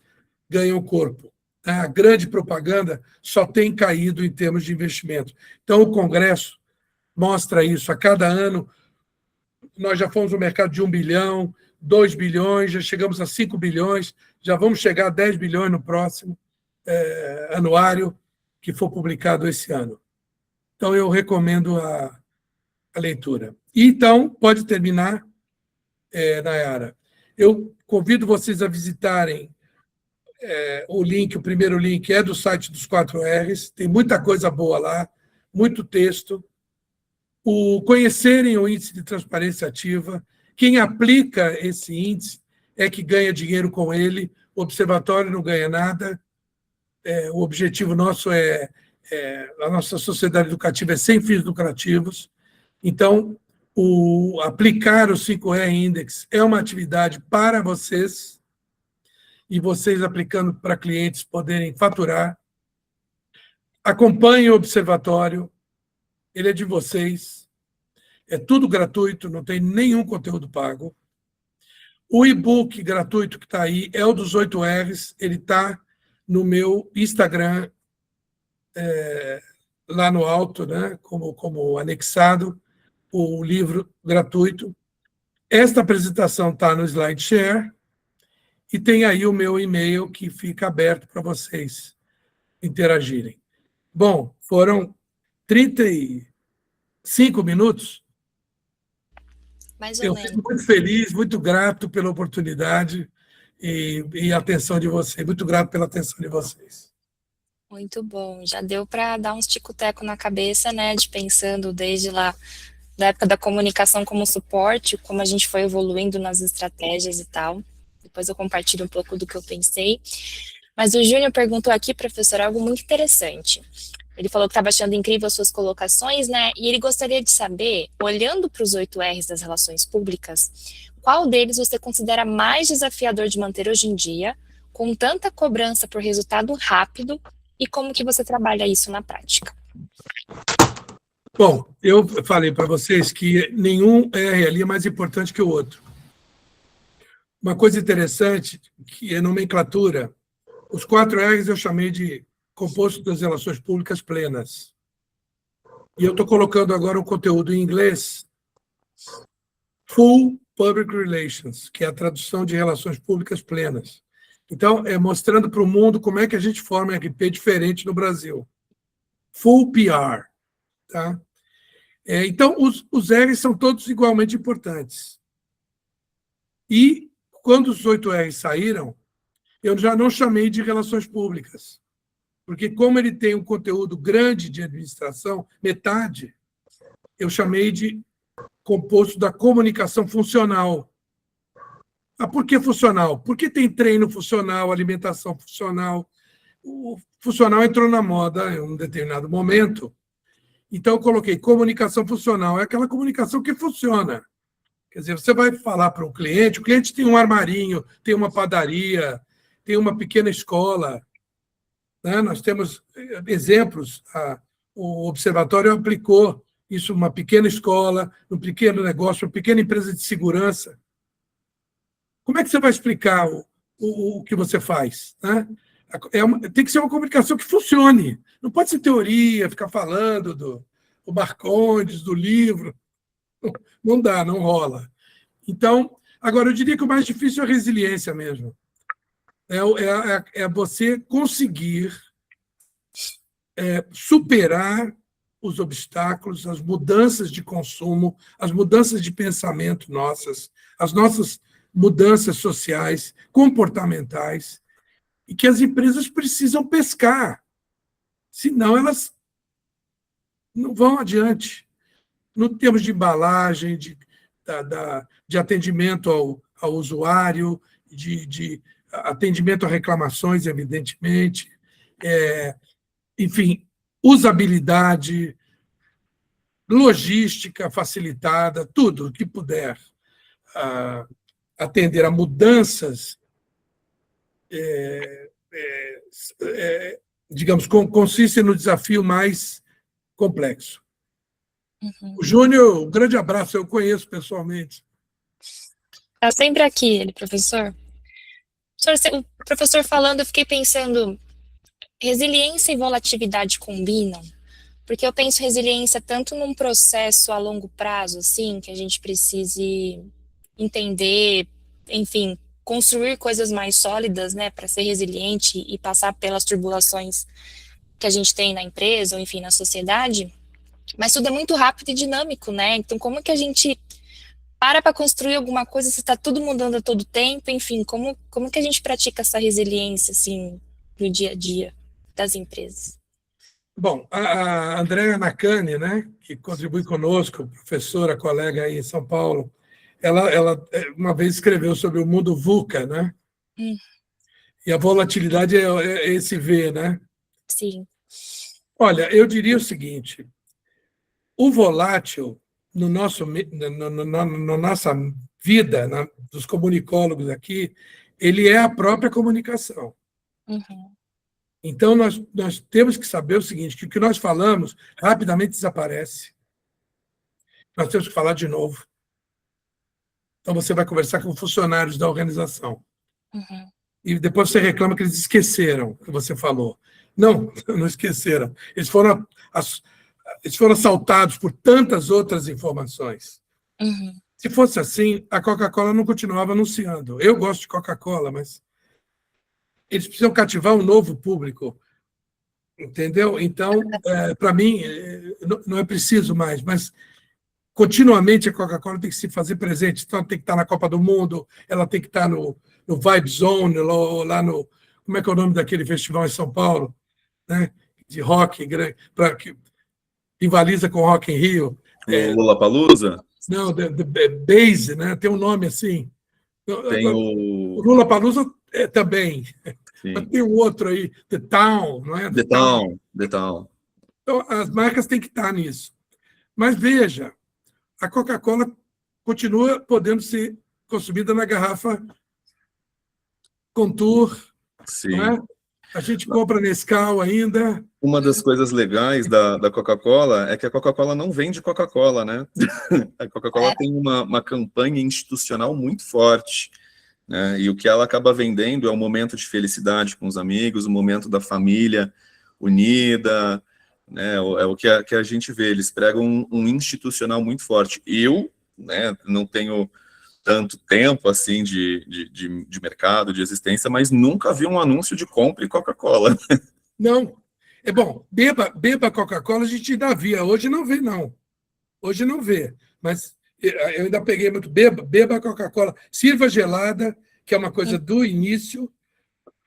Speaker 3: ganham corpo. A grande propaganda só tem caído em termos de investimento. Então, o Congresso mostra isso. A cada ano, nós já fomos no mercado de 1 bilhão, 2 bilhões, já chegamos a 5 bilhões, já vamos chegar a 10 bilhões no próximo anuário que for publicado esse ano. Então, eu recomendo a leitura. E, então, pode terminar, Nayara. Eu convido vocês a visitarem o primeiro link é do site dos 4Rs, tem muita coisa boa lá, muito texto. Conhecerem o índice de transparência ativa. Quem aplica esse índice é que ganha dinheiro com ele, o observatório não ganha nada. O objetivo nosso a nossa sociedade educativa é sem fins lucrativos. Então, aplicar o 5R Index é uma atividade para vocês, e vocês aplicando para clientes poderem faturar. Acompanhem o observatório, ele é de vocês, é tudo gratuito, não tem nenhum conteúdo pago. O e-book gratuito que está aí é o dos 8Rs, ele está no meu Instagram, lá no alto, né, como anexado, o livro gratuito. Esta apresentação está no SlideShare e tem aí o meu e-mail que fica aberto para vocês interagirem. Bom, foram 35 minutos.
Speaker 2: mais ou
Speaker 3: Eu
Speaker 2: menos.
Speaker 3: fico muito feliz, muito grato pela oportunidade e a atenção de vocês. Muito grato pela atenção de vocês.
Speaker 2: Muito bom. Já deu para dar uns tico-teco na cabeça, né? De pensando desde lá, da época da comunicação como suporte, como a gente foi evoluindo nas estratégias e tal. Depois eu compartilho um pouco do que eu pensei. Mas o Júnior perguntou aqui, professor, algo muito interessante. Ele falou que estava achando incrível as suas colocações, né? E ele gostaria de saber, olhando para os 8 R's das relações públicas, qual deles você considera mais desafiador de manter hoje em dia, com tanta cobrança por resultado rápido, e como que você trabalha isso na prática?
Speaker 3: Bom, eu falei para vocês que nenhum R ali é mais importante que o outro. Uma coisa interessante, que é nomenclatura, os 4 R's eu chamei de composto das relações públicas plenas. E eu estou colocando agora um conteúdo em inglês, Full Public Relations, que é a tradução de relações públicas plenas. Então, é mostrando para o mundo como é que a gente forma RP diferente no Brasil. Full PR. Tá? Então, os R's são todos igualmente importantes. E, quando os 8 R's saíram, eu já não chamei de relações públicas. Porque, como ele tem um conteúdo grande de administração, metade, eu chamei de composto da comunicação funcional. Ah, por que funcional? Porque tem treino funcional, alimentação funcional. O funcional entrou na moda em um determinado momento. Então, eu coloquei comunicação funcional. É aquela comunicação que funciona. Quer dizer, você vai falar para um cliente, o cliente tem um armarinho, tem uma padaria, tem uma pequena escola. Né? Nós temos exemplos. O Observatório aplicou isso numa pequena escola, num pequeno negócio, uma pequena empresa de segurança. Como é que você vai explicar o que você faz? Né? Tem que ser uma comunicação que funcione. Não pode ser teoria, ficar falando do Marcondes, do livro. Não dá, não rola. Então, agora, eu diria que o mais difícil é a resiliência mesmo. É você conseguir superar os obstáculos, as mudanças de consumo, as mudanças de pensamento nossas, as nossas mudanças sociais, comportamentais, e que as empresas precisam pescar, senão elas não vão adiante. No termos de embalagem, de atendimento ao usuário, de atendimento a reclamações, evidentemente, enfim, usabilidade, logística facilitada, tudo o que puder atender a mudanças, digamos, consiste no desafio mais complexo.
Speaker 2: Uhum.
Speaker 3: O Júnior, um grande abraço, eu conheço pessoalmente.
Speaker 2: Está sempre aqui, ele, professor. O professor falando, eu fiquei pensando, resiliência e volatilidade combinam? Porque eu penso resiliência tanto num processo a longo prazo, assim, que a gente precise entender, enfim, construir coisas mais sólidas, né, para ser resiliente e passar pelas turbulações que a gente tem na empresa, ou enfim, na sociedade, mas tudo é muito rápido e dinâmico, né, então como que a gente para construir alguma coisa se está tudo mudando a todo tempo, enfim, como que a gente pratica essa resiliência, assim, no dia a dia das empresas?
Speaker 3: Bom, a Andréa Nakane, né, que contribui conosco, professora, colega aí em São Paulo, ela uma vez escreveu sobre o mundo VUCA, né? E a volatilidade é esse V, né?
Speaker 2: Sim.
Speaker 3: Olha, eu diria o seguinte, o volátil, na nossa vida, dos comunicólogos aqui, ele é a própria comunicação.
Speaker 2: Uhum.
Speaker 3: Então, nós temos que saber o seguinte, que o que nós falamos rapidamente desaparece. Nós temos que falar de novo. Então, você vai conversar com funcionários da organização.
Speaker 2: Uhum.
Speaker 3: E depois você reclama que eles esqueceram o que você falou. Não, não esqueceram. Eles foram assaltados por tantas outras informações.
Speaker 2: Uhum.
Speaker 3: Se fosse assim, a Coca-Cola não continuava anunciando. Eu gosto de Coca-Cola, mas eles precisam cativar um novo público. Entendeu? Então, para mim, não é preciso mais, mas continuamente a Coca-Cola tem que se fazer presente, então tem que estar na Copa do Mundo, ela tem que estar no Vibe Zone, lá no... Como é que é o nome daquele festival em São Paulo? Né? De rock, que rivaliza com o Rock in Rio.
Speaker 1: O Lollapalooza?
Speaker 3: Não, The Base, né? Tem um nome assim.
Speaker 1: Tem
Speaker 3: o Lollapalooza também.
Speaker 1: Sim.
Speaker 3: Mas tem um outro aí, The Town, não é?
Speaker 1: The Town. Então,
Speaker 3: as marcas têm que estar nisso. Mas veja, a Coca-Cola continua podendo ser consumida na garrafa Contour,
Speaker 1: sim.
Speaker 3: não é? A gente compra Nescau ainda.
Speaker 1: Uma das coisas legais da Coca-Cola é que a Coca-Cola não vende Coca-Cola, né? A Coca-Cola tem uma campanha institucional muito forte, né? E o que ela acaba vendendo é um momento de felicidade com os amigos, um momento da família unida, né? É o que a gente vê. Eles pregam um institucional muito forte. Eu, né, não tenho tanto tempo assim de mercado, de existência, mas nunca vi um anúncio de compre Coca-Cola.
Speaker 3: Não. É bom, beba Coca-Cola, a gente ainda via. Hoje não vê, não. Hoje não vê. Mas eu ainda peguei muito. Beba Coca-Cola. Sirva gelada, que é uma coisa do início,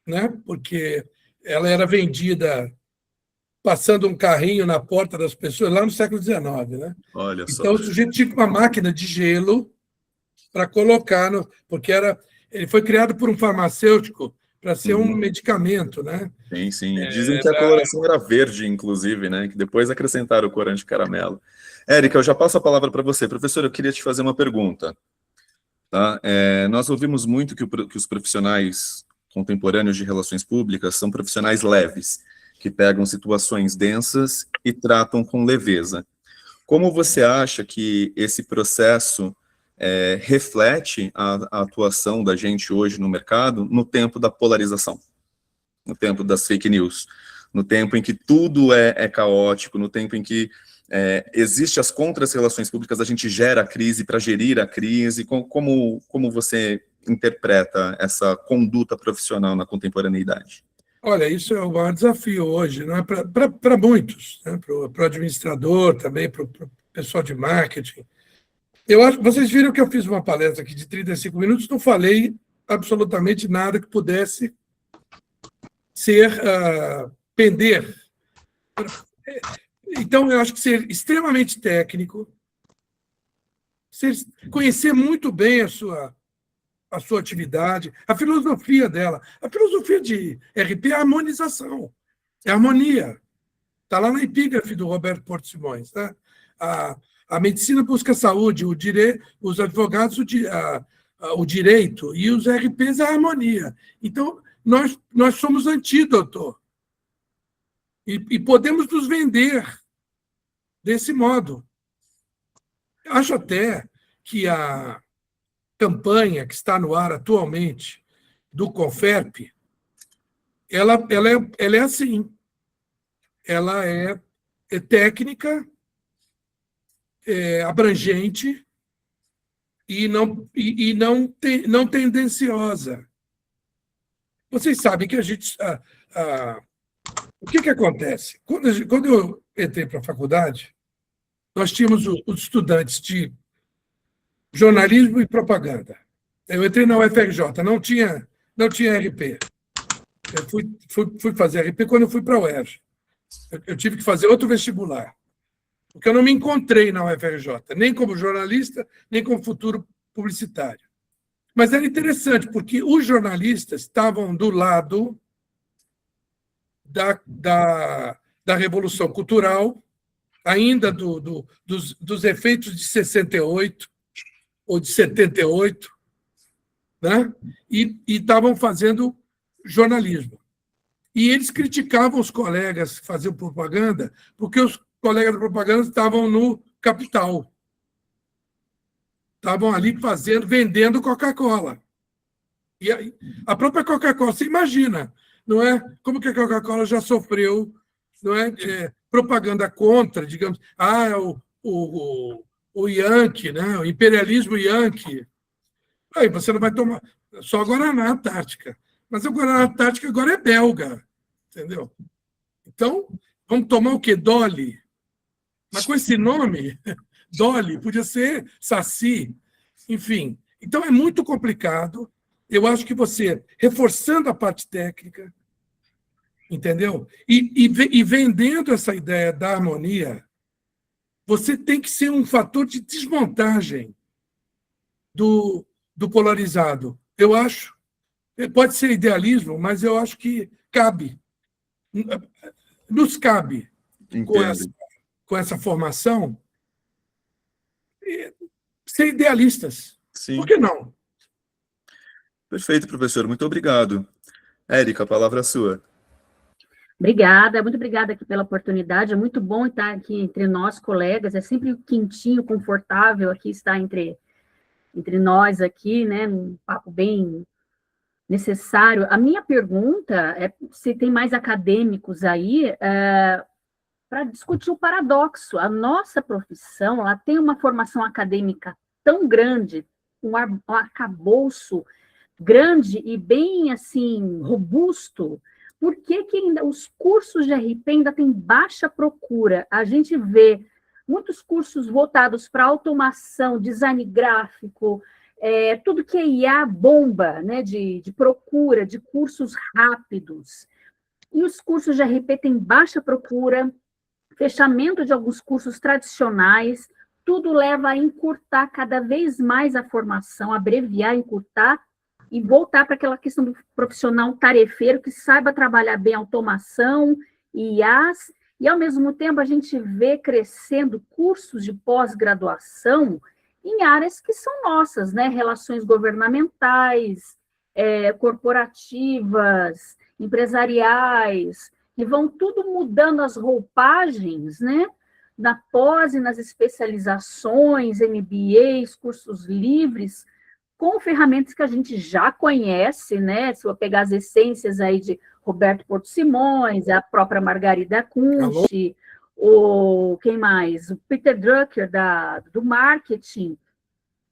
Speaker 3: né? Porque ela era vendida passando um carrinho na porta das pessoas lá no século XIX, né?
Speaker 1: Olha só.
Speaker 3: Então o sujeito tinha uma máquina de gelo para colocar, porque ele foi criado por um farmacêutico para ser um medicamento, né?
Speaker 1: Sim, sim. Dizem que a coloração era verde, inclusive, né? Que depois acrescentaram o corante caramelo. Érica, eu já passo a palavra para você. Professor, eu queria te fazer uma pergunta. Tá? Nós ouvimos muito que os profissionais contemporâneos de relações públicas são profissionais leves, que pegam situações densas e tratam com leveza. Como você acha que esse processo reflete a atuação da gente hoje no mercado no tempo da polarização, no tempo das fake news, no tempo em que tudo é caótico, no tempo em que existe as contra-relações públicas, a gente gera a crise para gerir a crise? Como você interpreta essa conduta profissional na contemporaneidade?
Speaker 3: Olha, isso é o maior desafio hoje, não é? Para muitos, né? Para o administrador, também para o pessoal de marketing. Eu acho, vocês viram que eu fiz uma palestra aqui de 35 minutos, não falei absolutamente nada que pudesse pender. Então, eu acho que ser extremamente técnico, conhecer muito bem a sua atividade, a filosofia dela. A filosofia de RP é a harmonização, é a harmonia. Está lá na epígrafe do Roberto Porto Simões. Tá? A medicina busca a saúde, os advogados o direito, e os RPs a harmonia. Então, nós somos antídoto. E podemos nos vender desse modo. Acho até que a campanha que está no ar atualmente do Conferp, ela é assim. Ela é técnica, abrangente e não tendenciosa. Vocês sabem que a gente... o que acontece? Quando eu entrei para a faculdade, nós tínhamos os estudantes de jornalismo e propaganda. Eu entrei na UFRJ, não tinha RP. Eu fui fazer RP quando eu fui para a UERJ. Eu tive que fazer outro vestibular, porque eu não me encontrei na UFRJ, nem como jornalista, nem como futuro publicitário. Mas era interessante, porque os jornalistas estavam do lado da Revolução Cultural, ainda dos efeitos de 68 ou de 78, né? E estavam fazendo jornalismo. E eles criticavam os colegas que faziam propaganda, porque os colegas da propaganda estavam no capital. Estavam ali vendendo Coca-Cola. E a própria Coca-Cola, você imagina, não é? Como que a Coca-Cola já sofreu, não é? Propaganda contra, digamos, o Yankee, né? O imperialismo Yankee. Aí você não vai tomar só Guaraná Antártica. Mas o Guaraná Antártica agora é belga, entendeu? Então, vamos tomar o quê? Dolly. Mas com esse nome, Dolly, podia ser Saci, enfim. Então, é muito complicado. Eu acho que você, reforçando a parte técnica, entendeu? E vendendo essa ideia da harmonia, você tem que ser um fator de desmontagem do polarizado. Eu acho. Pode ser idealismo, mas eu acho que cabe. Nos cabe,
Speaker 1: Entendo.
Speaker 3: com essa formação, ser idealistas.
Speaker 1: Sim.
Speaker 3: Por que não?
Speaker 1: Perfeito, professor. Muito obrigado. Érica, a palavra é sua.
Speaker 4: Obrigada, muito obrigada aqui pela oportunidade. É muito bom estar aqui entre nós, colegas. É sempre quentinho, confortável aqui estar entre nós aqui, né? Um papo bem necessário. A minha pergunta é se tem mais acadêmicos aí para discutir o paradoxo. A nossa profissão, ela tem uma formação acadêmica tão grande, um arcabouço grande e bem assim robusto. Por que ainda os cursos de RP ainda têm baixa procura? A gente vê muitos cursos voltados para automação, design gráfico, tudo que é IA bomba, né, de procura, de cursos rápidos. E os cursos de RP têm baixa procura, fechamento de alguns cursos tradicionais, tudo leva a encurtar cada vez mais a formação, abreviar, encurtar, e voltar para aquela questão do profissional tarefeiro que saiba trabalhar bem automação e IAs, e, ao mesmo tempo, a gente vê crescendo cursos de pós-graduação em áreas que são nossas, né? Relações governamentais, corporativas, empresariais, e vão tudo mudando as roupagens, né? Na pós e nas especializações, MBAs, cursos livres, com ferramentas que a gente já conhece, né? Se eu pegar as essências aí de Roberto Porto Simões, a própria Margarida Kunsch, ou quem mais? O Peter Drucker, do marketing.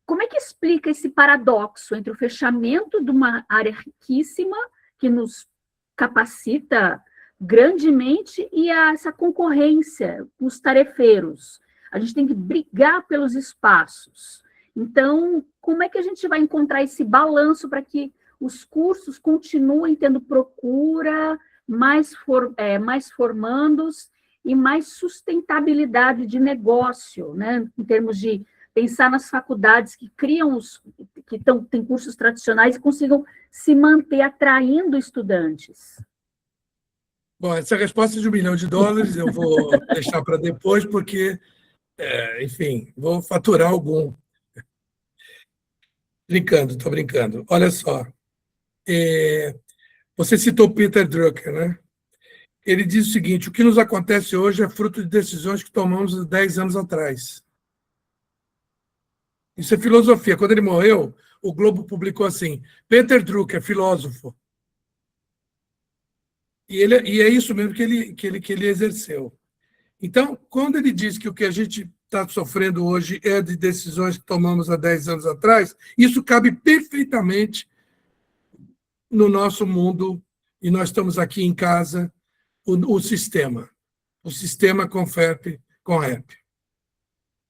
Speaker 4: Como é que explica esse paradoxo entre o fechamento de uma área riquíssima, que nos capacita grandemente, e essa concorrência com os tarefeiros? A gente tem que brigar pelos espaços. Então, como é que a gente vai encontrar esse balanço para que os cursos continuem tendo procura, mais formandos e mais sustentabilidade de negócio, né? Em termos de pensar nas faculdades que criam têm cursos tradicionais e consigam se manter atraindo estudantes?
Speaker 3: Bom, essa resposta de $1 milhão eu vou deixar para depois, porque, enfim, vou faturar algum. Estou brincando. Olha só, você citou Peter Drucker, né? Ele diz o seguinte: o que nos acontece hoje é fruto de decisões que tomamos há 10 anos atrás. Isso é filosofia. Quando ele morreu, o Globo publicou assim: Peter Drucker, filósofo. E é isso mesmo que ele exerceu. Então, quando ele diz que o que a gente está sofrendo hoje é de decisões que tomamos há 10 anos atrás, isso cabe perfeitamente no nosso mundo, e nós estamos aqui em casa, o sistema com FERP, com REP.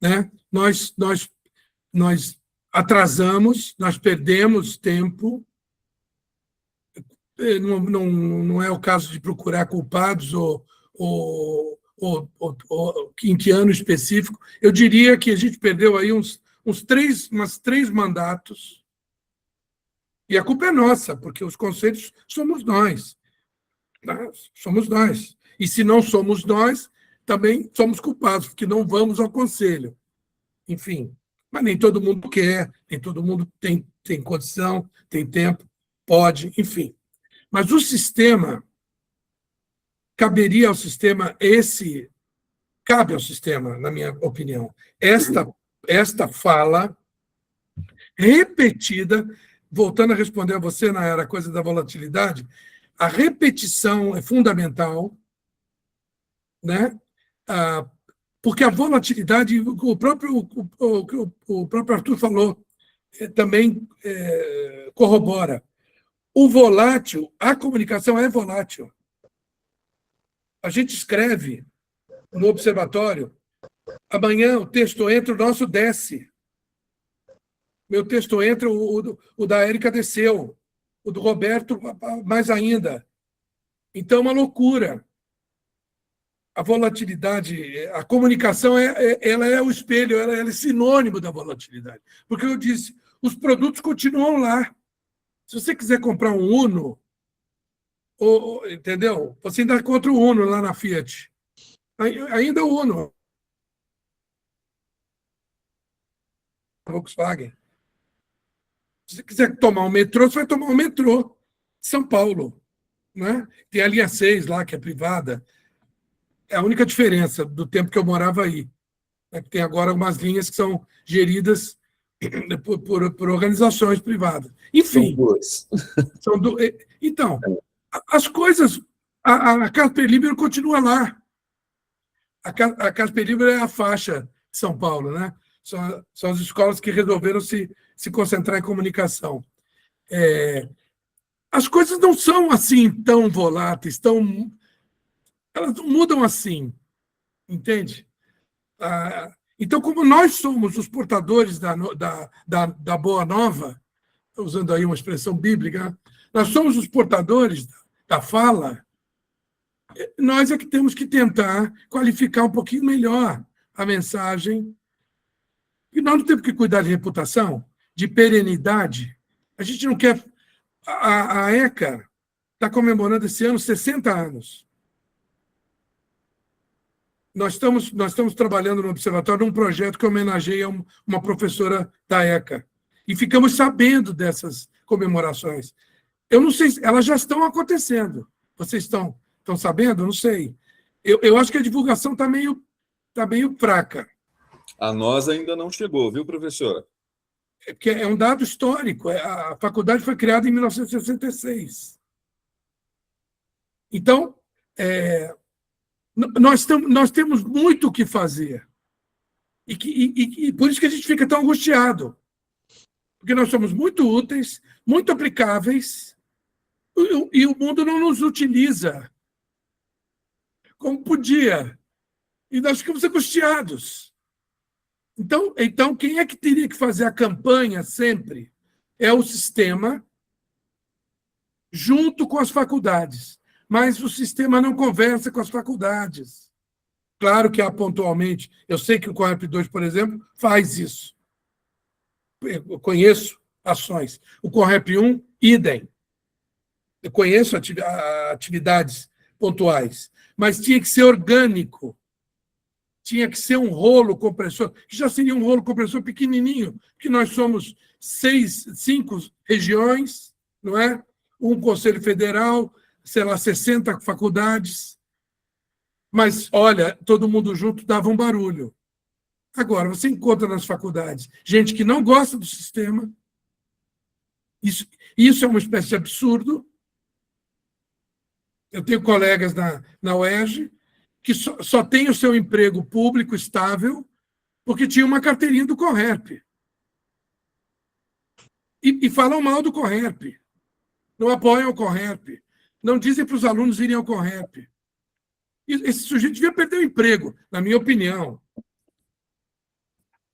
Speaker 3: Né? Nós atrasamos, nós perdemos tempo, não é o caso de procurar culpados ou em que ano específico. Eu diria que a gente perdeu aí uns 3 mandatos, e a culpa é nossa, porque os conselhos somos nós. Tá? Somos nós. E se não somos nós, também somos culpados, porque não vamos ao conselho. Enfim, mas nem todo mundo quer, nem todo mundo tem condição, tem tempo, pode, enfim. Mas o sistema, caberia ao sistema cabe ao sistema, na minha opinião, esta fala repetida, voltando a responder a você, na coisa da volatilidade, a repetição é fundamental, né? Porque a volatilidade, o próprio Arthur falou, também corrobora. O volátil, a comunicação é volátil. A gente escreve no observatório Amanhã o texto entra, o nosso desce. Meu texto entra, o da Érica desceu. O do Roberto, mais ainda. Então, é uma loucura. A volatilidade, a comunicação, ela é o espelho, ela é sinônimo da volatilidade. Porque eu disse, os produtos continuam lá. Se você quiser comprar um Uno, entendeu? Você ainda encontra o Uno lá na Fiat. Ainda o Uno. Volkswagen. Se você quiser tomar um metrô, você vai tomar um metrô. São Paulo. Né? Tem a linha 6 lá, que é privada. É a única diferença do tempo que eu morava aí. Tem agora umas linhas que são geridas por organizações privadas. Enfim. São duas. Então, as coisas... A Casper Libero continua lá. A Casper Libero é a faixa de São Paulo, né? São as escolas que resolveram se concentrar em comunicação. As coisas não são assim tão voláteis, elas não mudam assim, entende? Então, como nós somos os portadores da Boa Nova, usando aí uma expressão bíblica, nós somos os portadores da fala, nós é que temos que tentar qualificar um pouquinho melhor a mensagem. E nós não temos que cuidar de reputação, de perenidade. A gente não quer... A ECA está comemorando esse ano 60 anos. Nós estamos trabalhando no Observatório num projeto que homenageia uma professora da ECA. E ficamos sabendo dessas comemorações. Eu não sei, elas já estão acontecendo. Vocês estão sabendo? Eu não sei. Eu acho que a divulgação está meio fraca.
Speaker 1: A nós ainda não chegou, viu, professora?
Speaker 3: Porque é um dado histórico. A faculdade foi criada em 1966. Então, nós temos muito o que fazer. E por isso que a gente fica tão angustiado. Porque nós somos muito úteis, muito aplicáveis, e o mundo não nos utiliza como podia. E nós ficamos angustiados. Então, quem é que teria que fazer a campanha sempre? É o sistema, junto com as faculdades. Mas o sistema não conversa com as faculdades. Claro que há pontualmente. Eu sei que o Correp 2, por exemplo, faz isso. Eu conheço ações. O Correp 1, idem. Eu conheço atividades pontuais. Mas tinha que ser orgânico. Tinha que ser um rolo compressor, que já seria um rolo compressor pequenininho, porque nós somos 5 regiões, não é? Um Conselho Federal, sei lá, 60 faculdades. Mas, olha, todo mundo junto dava um barulho. Agora, você encontra nas faculdades gente que não gosta do sistema. Isso é uma espécie de absurdo. Eu tenho colegas na UERJ que só tem o seu emprego público estável porque tinha uma carteirinha do Correp. E falam mal do Correp. Não apoiam o Correp. Não dizem para os alunos irem ao Correp. Esse sujeito devia perder o emprego, na minha opinião.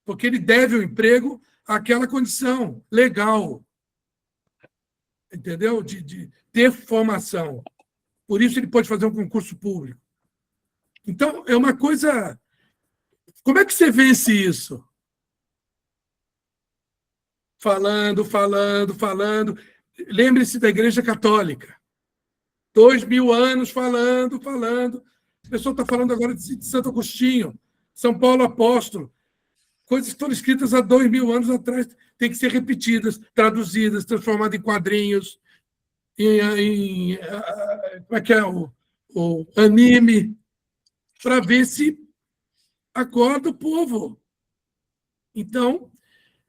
Speaker 3: Porque ele deve o emprego àquela condição legal. Entendeu? De ter formação. Por isso ele pode fazer um concurso público. Então, é uma coisa... Como é que você vence isso? Falando. Lembre-se da Igreja Católica. 2000 anos falando. A pessoa está falando agora de Santo Agostinho, São Paulo Apóstolo. Coisas que foram escritas há 2000 anos atrás têm que ser repetidas, traduzidas, transformadas em quadrinhos, como é que é? O anime, para ver se acorda o povo. Então,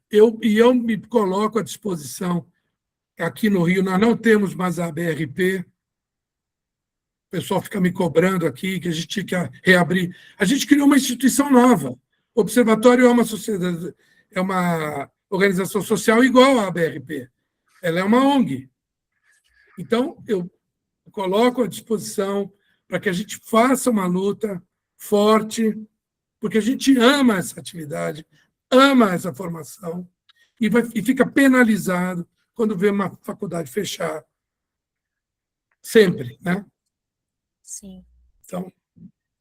Speaker 3: eu me coloco à disposição. Aqui no Rio, nós não temos mais a ABRP. O pessoal fica me cobrando aqui que a gente tinha que reabrir. A gente criou uma instituição nova. O Observatório é uma organização social igual à ABRP. Ela é uma ONG. Então, eu coloco à disposição para que a gente faça uma luta forte, porque a gente ama essa atividade, ama essa formação, e fica penalizado quando vê uma faculdade fechar. Sempre, né?
Speaker 2: Sim.
Speaker 3: Então,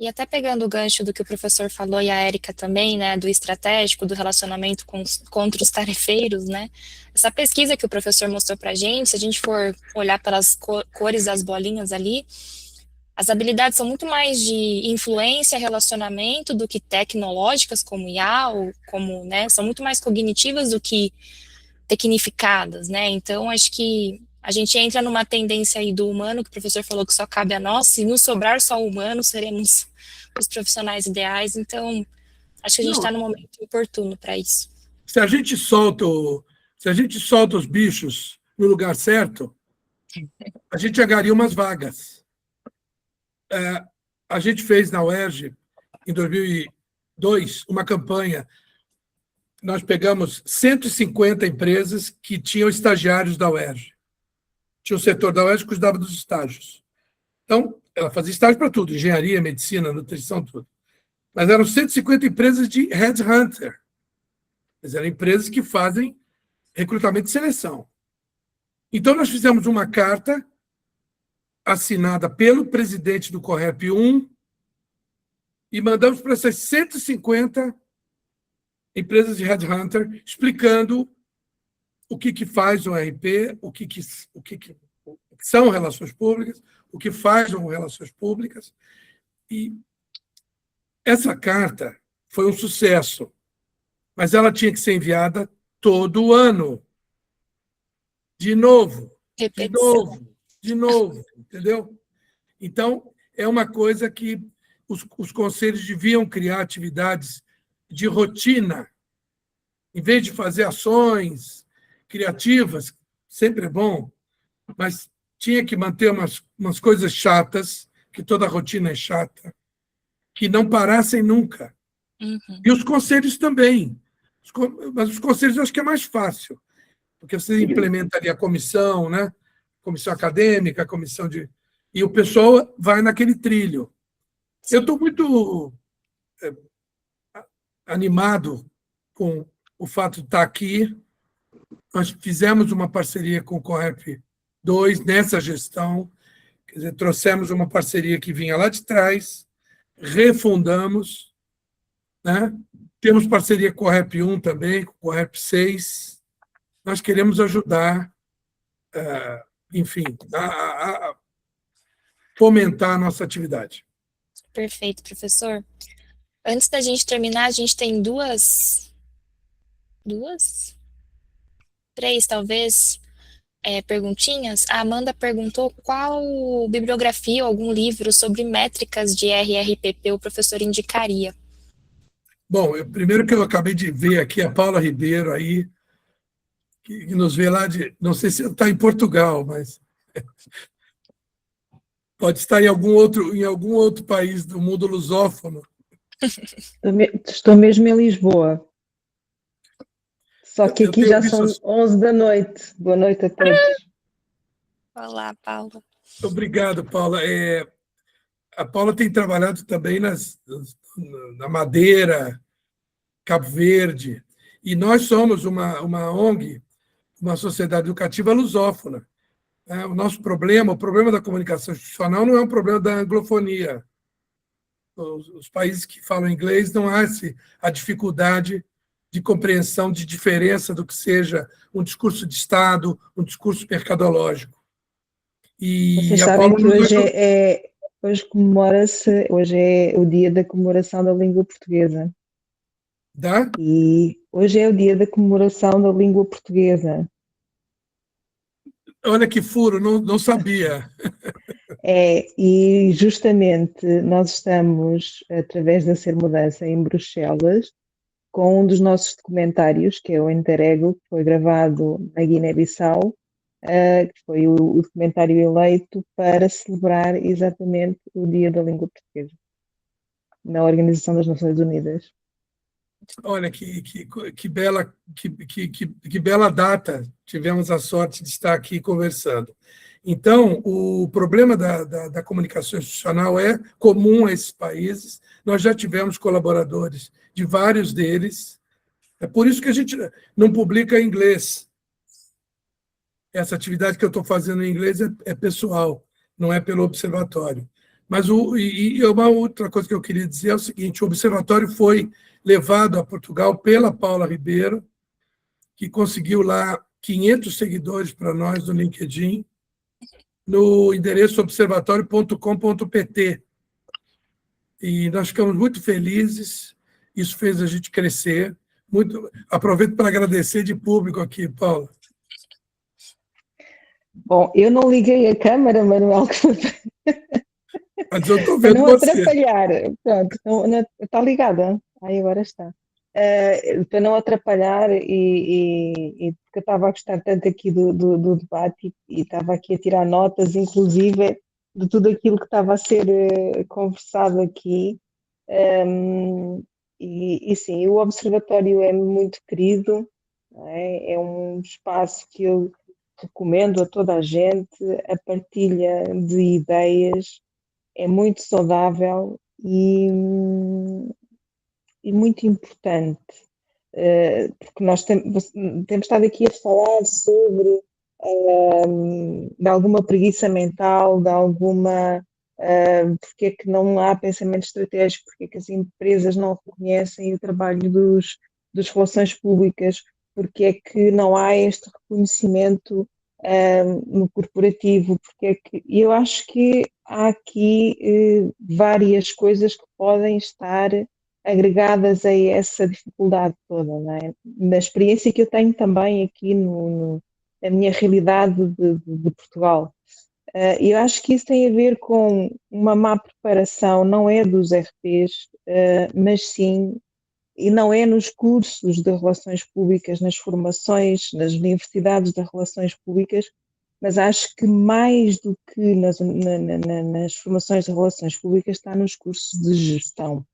Speaker 2: E até pegando o gancho do que o professor falou e a Érica também, né, do estratégico, do relacionamento contra os tarefeiros, né, essa pesquisa que o professor mostrou para a gente, se a gente for olhar pelas cores das bolinhas ali, as habilidades são muito mais de influência, relacionamento, do que tecnológicas, como IA, ou como, né, são muito mais cognitivas do que tecnificadas, né, então acho que a gente entra numa tendência aí do humano, que o professor falou que só cabe a nós, se nos sobrar só humano, seremos os profissionais ideais, então acho que a gente está no momento oportuno para isso.
Speaker 3: se a gente solta os bichos no lugar certo, a gente ganharia umas vagas. A gente fez na UERJ, em 2002, uma campanha. Nós pegamos 150 empresas que tinham estagiários da UERJ. Tinha um setor da UERJ que cuidava dos estágios. Então, ela fazia estágio para tudo, engenharia, medicina, nutrição, tudo. Mas eram 150 empresas de headhunter. Mas eram empresas que fazem recrutamento e seleção. Então, nós fizemos uma carta assinada pelo presidente do Correp 1 e mandamos para essas 150 empresas de headhunter, explicando o que faz o RP, o que são relações públicas, o que faz relações públicas. E essa carta foi um sucesso, mas ela tinha que ser enviada todo ano. De novo, de novo, entendeu? Então, é uma coisa que os conselhos deviam criar atividades de rotina, em vez de fazer ações criativas, sempre é bom, mas tinha que manter umas coisas chatas, que toda rotina é chata, que não parassem nunca.
Speaker 2: Uhum.
Speaker 3: E os conselhos também. Mas os conselhos eu acho que é mais fácil, porque você implementa ali a comissão, né? Comissão acadêmica, comissão de... E o pessoal vai naquele trilho. Sim. Eu estou muito animado com o fato de estar aqui. Nós fizemos uma parceria com o Correp 2 nessa gestão, quer dizer, trouxemos uma parceria que vinha lá de trás, refundamos, né? Temos parceria com o Correp 1 também, com o Correp 6. Nós queremos ajudar, enfim, a fomentar a nossa atividade.
Speaker 2: Perfeito, professor. Antes da gente terminar, a gente tem três, talvez, perguntinhas. A Amanda perguntou qual bibliografia ou algum livro sobre métricas de RRPP o professor indicaria.
Speaker 3: Bom, primeiro que eu acabei de ver aqui a Paula Ribeiro aí, que nos vê lá de... Não sei se está em Portugal, mas pode estar em algum outro país do mundo lusófono.
Speaker 5: Estou mesmo em Lisboa. Só que aqui já são 11 da noite. Boa noite a todos.
Speaker 2: Olá, Paula.
Speaker 3: Obrigado, Paula. A Paula tem trabalhado também na Madeira, Cabo Verde, e nós somos uma ONG, uma sociedade educativa lusófona. O nosso problema, o problema da comunicação institucional não é um problema da anglofonia. Os países que falam inglês não há a dificuldade de compreensão de diferença do que seja um discurso de Estado, um discurso mercadológico. E
Speaker 5: vocês sabem que hoje é o dia da comemoração da língua portuguesa. E hoje é o dia da comemoração da língua portuguesa.
Speaker 3: Olha que furo, não sabia.
Speaker 5: E justamente nós estamos, através da Ser Mudança em Bruxelas, com um dos nossos documentários, que é o Interego, que foi gravado na Guiné-Bissau, que foi o documentário eleito para celebrar exatamente o Dia da Língua Portuguesa, na Organização das Nações Unidas.
Speaker 3: Olha, que bela data, tivemos a sorte de estar aqui conversando. Então, o problema da comunicação institucional é comum a esses países. Nós já tivemos colaboradores de vários deles. É por isso que a gente não publica em inglês. Essa atividade que eu estou fazendo em inglês é pessoal, não é pelo observatório. Mas uma outra coisa que eu queria dizer é o seguinte: o observatório foi levado a Portugal pela Paula Ribeiro, que conseguiu lá 500 seguidores para nós no LinkedIn, no endereço observatório.com.pt. E nós ficamos muito felizes, isso fez a gente crescer. Aproveito para agradecer de público aqui, Paula.
Speaker 5: Bom, eu não liguei a câmara, Manuel,
Speaker 3: Mas eu estou
Speaker 5: para
Speaker 3: vendo
Speaker 5: não
Speaker 3: você.
Speaker 5: atrapalhar. Pronto, está ligada? Aí agora está. Para não atrapalhar e porque eu estava a gostar tanto aqui do debate e estava aqui a tirar notas, inclusive, de tudo aquilo que estava a ser conversado aqui. E sim, o Observatório é muito querido, não é? É um espaço que eu recomendo a toda a gente, a partilha de ideias é muito saudável e muito importante, porque nós temos estado aqui a falar sobre de alguma preguiça mental, de alguma porque é que não há pensamento estratégico, porque é que as empresas não reconhecem o trabalho das relações públicas, porque é que não há este reconhecimento no corporativo, porque é que eu acho que há aqui várias coisas que podem estar agregadas a essa dificuldade toda, não é? Na experiência que eu tenho também aqui na minha realidade de Portugal. Eu acho que isso tem a ver com uma má preparação, não é dos RPs, mas sim, e não é nos cursos de relações públicas, nas formações, nas universidades de relações públicas, mas acho que mais do que nas formações de relações públicas está nos cursos de gestão,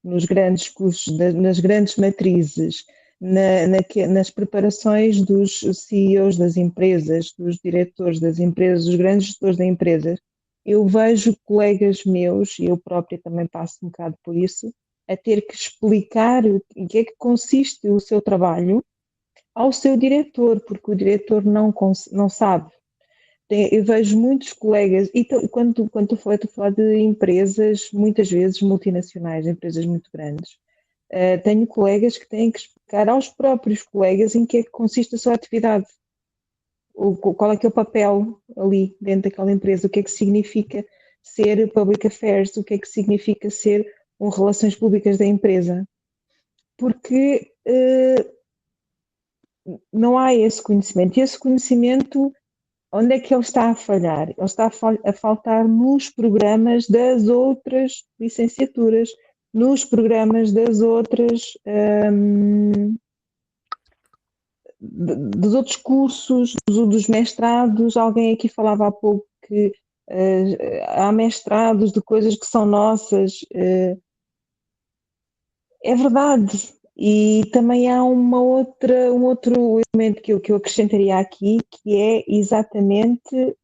Speaker 5: nos grandes cursos, nas grandes matrizes, nas preparações dos CEOs das empresas, dos diretores das empresas, dos grandes gestores da empresa. Eu vejo colegas meus, e eu própria também passo um bocado por isso, a ter que explicar em que é que consiste o seu trabalho ao seu diretor, porque o diretor não sabe. Eu vejo muitos colegas, e quando estou a falar de empresas, muitas vezes multinacionais, empresas muito grandes, tenho colegas que têm que explicar aos próprios colegas em que é que consiste a sua atividade, qual é que é o papel ali dentro daquela empresa, o que é que significa ser public affairs, o que é que significa ser relações públicas da empresa, porque não há esse conhecimento, e esse conhecimento, onde é que ele está a falhar? Ele está a faltar nos programas das outras licenciaturas, nos programas das outras dos outros cursos, dos mestrados. Alguém aqui falava há pouco que há mestrados de coisas que são nossas. É verdade. E também há um outro elemento que eu acrescentaria aqui, que é exatamente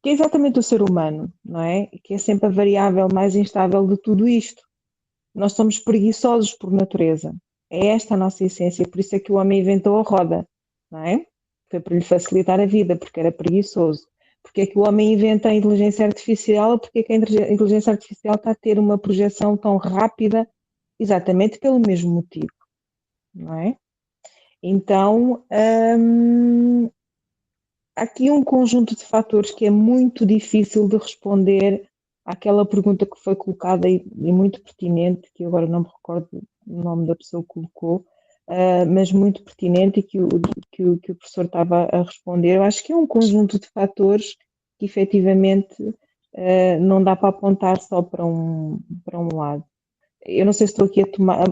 Speaker 5: que é exatamente o ser humano, não é? Que é sempre a variável mais instável de tudo isto. Nós somos preguiçosos por natureza. É esta a nossa essência, por isso é que o homem inventou a roda, não é? Foi para lhe facilitar a vida, porque era preguiçoso. Porque é que o homem inventa a inteligência artificial? Porque é que a inteligência artificial está a ter uma projeção tão rápida? Exatamente pelo mesmo motivo, não é? Então, há aqui um conjunto de fatores que é muito difícil de responder àquela pergunta que foi colocada e muito pertinente, que agora não me recordo o nome da pessoa que colocou, mas muito pertinente e que o professor estava a responder. Eu acho que é um conjunto de fatores que efetivamente não dá para apontar só para um lado. Eu não sei se estou aqui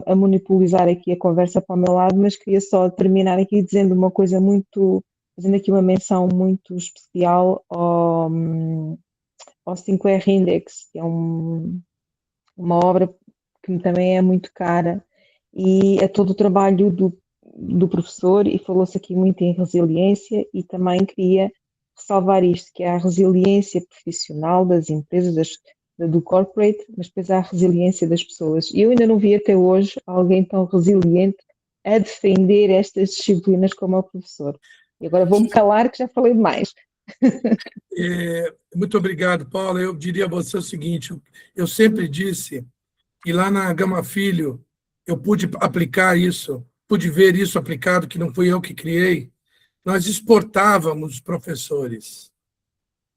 Speaker 5: a monopolizar aqui a conversa para o meu lado, mas queria só terminar aqui dizendo uma coisa fazendo aqui uma menção muito especial ao 5R Index, que é uma obra que também é muito cara, e a todo o trabalho do professor, e falou-se aqui muito em resiliência, e também queria ressalvar isto, que há a resiliência profissional das empresas, do corporate, mas depois há a resiliência das pessoas. E eu ainda não vi até hoje alguém tão resiliente a defender estas disciplinas como o professor. E agora vou-me calar, que já falei demais.
Speaker 3: Muito obrigado, Paula. Eu diria a você o seguinte, eu sempre disse, e lá na Gama Filho, eu pude aplicar isso, pude ver isso aplicado, que não fui eu que criei. Nós exportávamos professores.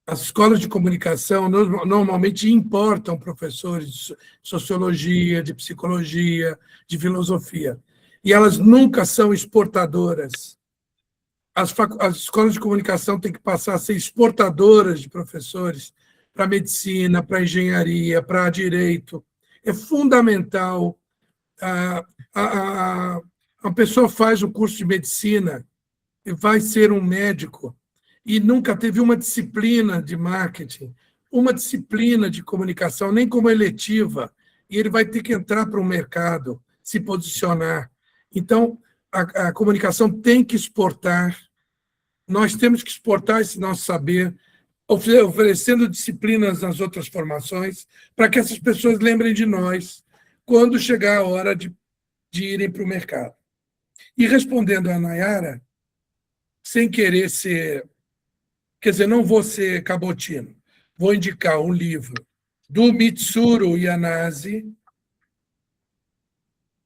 Speaker 3: As escolas de comunicação normalmente importam professores de sociologia, de psicologia, de filosofia, e elas nunca são exportadoras. As escolas de comunicação têm que passar a ser exportadoras de professores para medicina, para engenharia, para direito. É fundamental. A pessoa faz o curso de medicina e vai ser um médico e nunca teve uma disciplina de marketing, uma disciplina de comunicação, nem como eletiva, e ele vai ter que entrar para o mercado, se posicionar. Então, a comunicação tem que exportar, nós temos que exportar esse nosso saber, oferecendo disciplinas nas outras formações, para que essas pessoas lembrem de nós quando chegar a hora de irem para o mercado. E respondendo a Nayara, sem querer ser... Quer dizer, não vou ser cabotino. Vou indicar um livro do Mitsuru Yanase,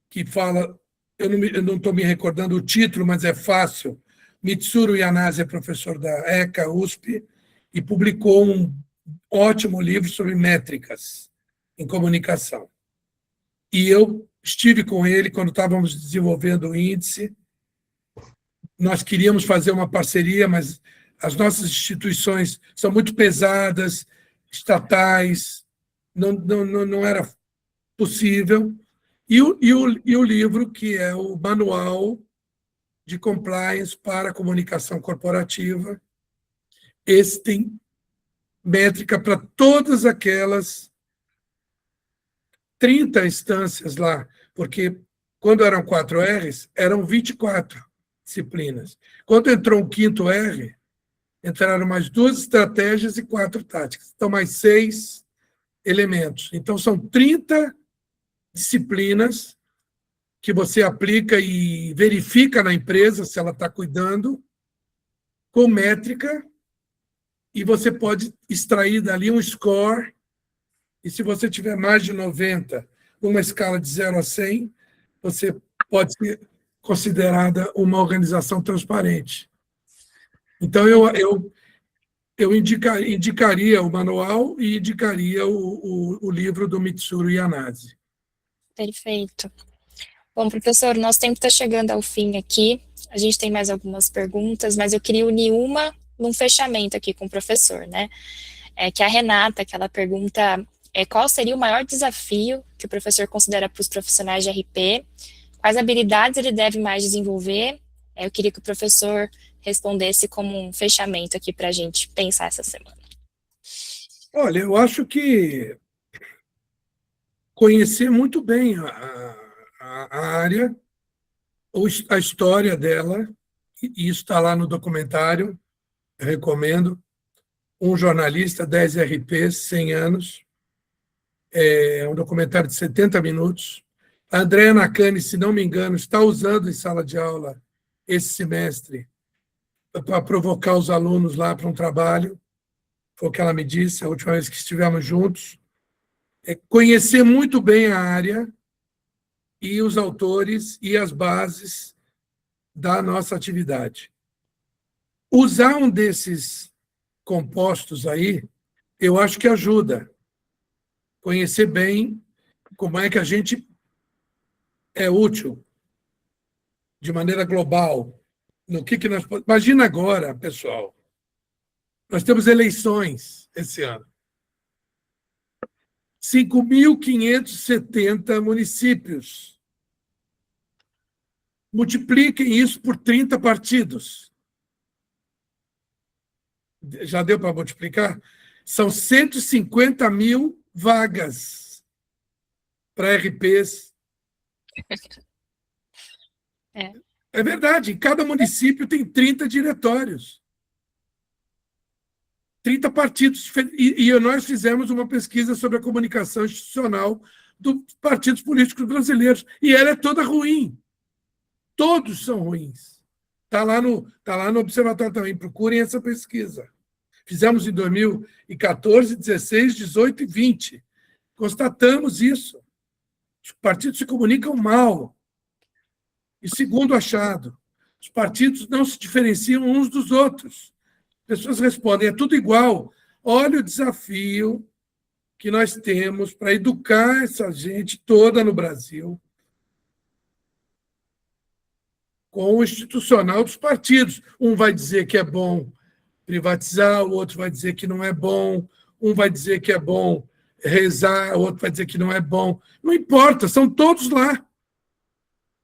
Speaker 3: que fala... Eu não estou me recordando o título, mas é fácil. Mitsuru Yanase é professor da ECA, USP, e publicou um ótimo livro sobre métricas em comunicação. E eu estive com ele quando estávamos desenvolvendo o índice. Nós queríamos fazer uma parceria, mas as nossas instituições são muito pesadas, estatais, não era possível. E o livro, que é o Manual de Compliance para a Comunicação Corporativa, esse tem métrica para todas aquelas 30 instâncias lá, porque quando eram 4 R's, eram 24 disciplinas. Quando entrou o 5º R, entraram mais 2 estratégias e 4 táticas. Então, mais 6 elementos. Então, são 30 disciplinas que você aplica e verifica na empresa se ela está cuidando, com métrica, e você pode extrair dali um score, e se você tiver mais de 90, numa escala de 0 a 100, você pode ser considerada uma organização transparente. Então, eu indicaria o manual e indicaria o livro do Mitsuru Yanase.
Speaker 2: Perfeito. Bom, professor, nosso tempo está chegando ao fim aqui. A gente tem mais algumas perguntas, mas eu queria unir uma num fechamento aqui com o professor, né? Que a Renata, que ela pergunta qual seria o maior desafio que o professor considera para os profissionais de RP, quais habilidades ele deve mais desenvolver. Eu queria que o professor respondesse como um fechamento aqui para a gente pensar essa semana.
Speaker 3: Olha, eu acho que conhecer muito bem a área, a história dela, e isso está lá no documentário, eu recomendo, Um Jornalista, 10 RPs, 100 anos, é um documentário de 70 minutos. A Andrea Nakane, se não me engano, está usando em sala de aula esse semestre para provocar os alunos lá para um trabalho, foi o que ela me disse a última vez que estivemos juntos. Conhecer muito bem a área e os autores e as bases da nossa atividade. Usar um desses compostos aí, eu acho que ajuda. Conhecer bem como é que a gente é útil de maneira global. No que nós... Imagina agora, pessoal, nós temos eleições esse ano. 5.570 municípios. Multipliquem isso por 30 partidos. Já deu para multiplicar? São 150 mil vagas para RPs. É verdade, em cada município tem 30 diretórios. 30 partidos. E nós fizemos uma pesquisa sobre a comunicação institucional dos partidos políticos brasileiros. E ela é toda ruim. Todos são ruins. Está lá no Observatório também. Procurem essa pesquisa. Fizemos em 2014, 16, 18 e 20. Constatamos isso. Os partidos se comunicam mal. E segundo achado, os partidos não se diferenciam uns dos outros. As pessoas respondem, é tudo igual. Olha o desafio que nós temos para educar essa gente toda no Brasil com o institucional dos partidos. Um vai dizer que é bom privatizar, o outro vai dizer que não é bom, um vai dizer que é bom rezar, o outro vai dizer que não é bom. Não importa, são todos lá.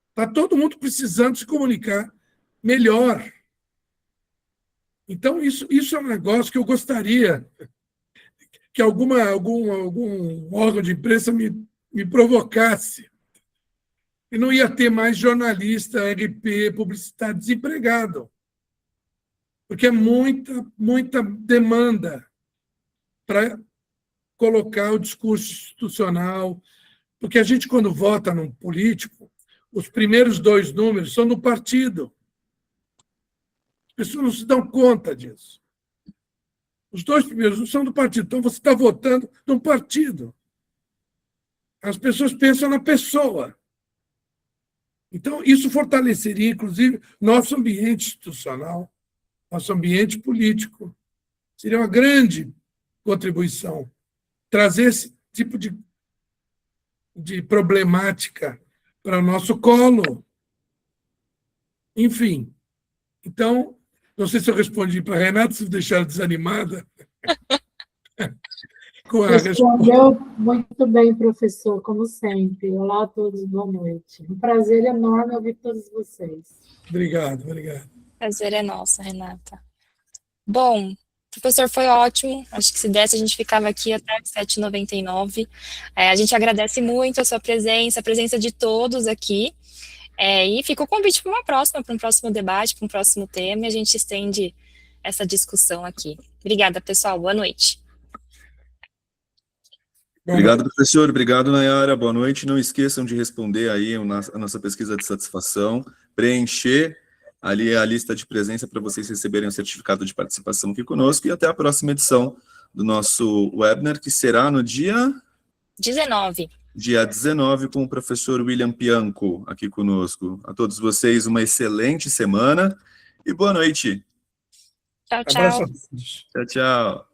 Speaker 3: Está todo mundo precisando se comunicar melhor. Então, isso é um negócio que eu gostaria que algum órgão de imprensa me provocasse. E não ia ter mais jornalista, RP, publicitário desempregado. Porque é muita demanda para colocar o discurso institucional. Porque a gente, quando vota num político, os primeiros 2 números são do partido. As pessoas não se dão conta disso. Os 2 primeiros não são do partido. Então, você está votando num partido. As pessoas pensam na pessoa. Então, isso fortaleceria, inclusive, nosso ambiente institucional, nosso ambiente político. Seria uma grande contribuição. Trazer esse tipo de problemática para o nosso colo. Enfim. Então, não sei se eu respondi para a Renata, se deixaram desanimada. Com a
Speaker 6: Respondeu muito bem, professor, como sempre. Olá a todos, boa noite. Um prazer enorme ouvir todos vocês.
Speaker 3: Obrigado.
Speaker 2: Prazer é nosso, Renata. Bom, professor, foi ótimo. Acho que se desse, a gente ficava aqui até 7h99. A gente agradece muito a sua presença, a presença de todos aqui. E fica o convite para um próximo debate, para um próximo tema, e a gente estende essa discussão aqui. Obrigada, pessoal. Boa noite.
Speaker 1: Obrigado, professor. Obrigado, Nayara. Boa noite. Não esqueçam de responder aí a nossa pesquisa de satisfação, preencher ali a lista de presença para vocês receberem o certificado de participação aqui conosco, e até a próxima edição do nosso webinar, que será no dia
Speaker 2: 19.
Speaker 1: Dia 19, com o professor William Pianco aqui conosco. A todos vocês, uma excelente semana e boa noite.
Speaker 2: Tchau, tchau.
Speaker 3: Abraço a todos.
Speaker 1: Tchau, tchau.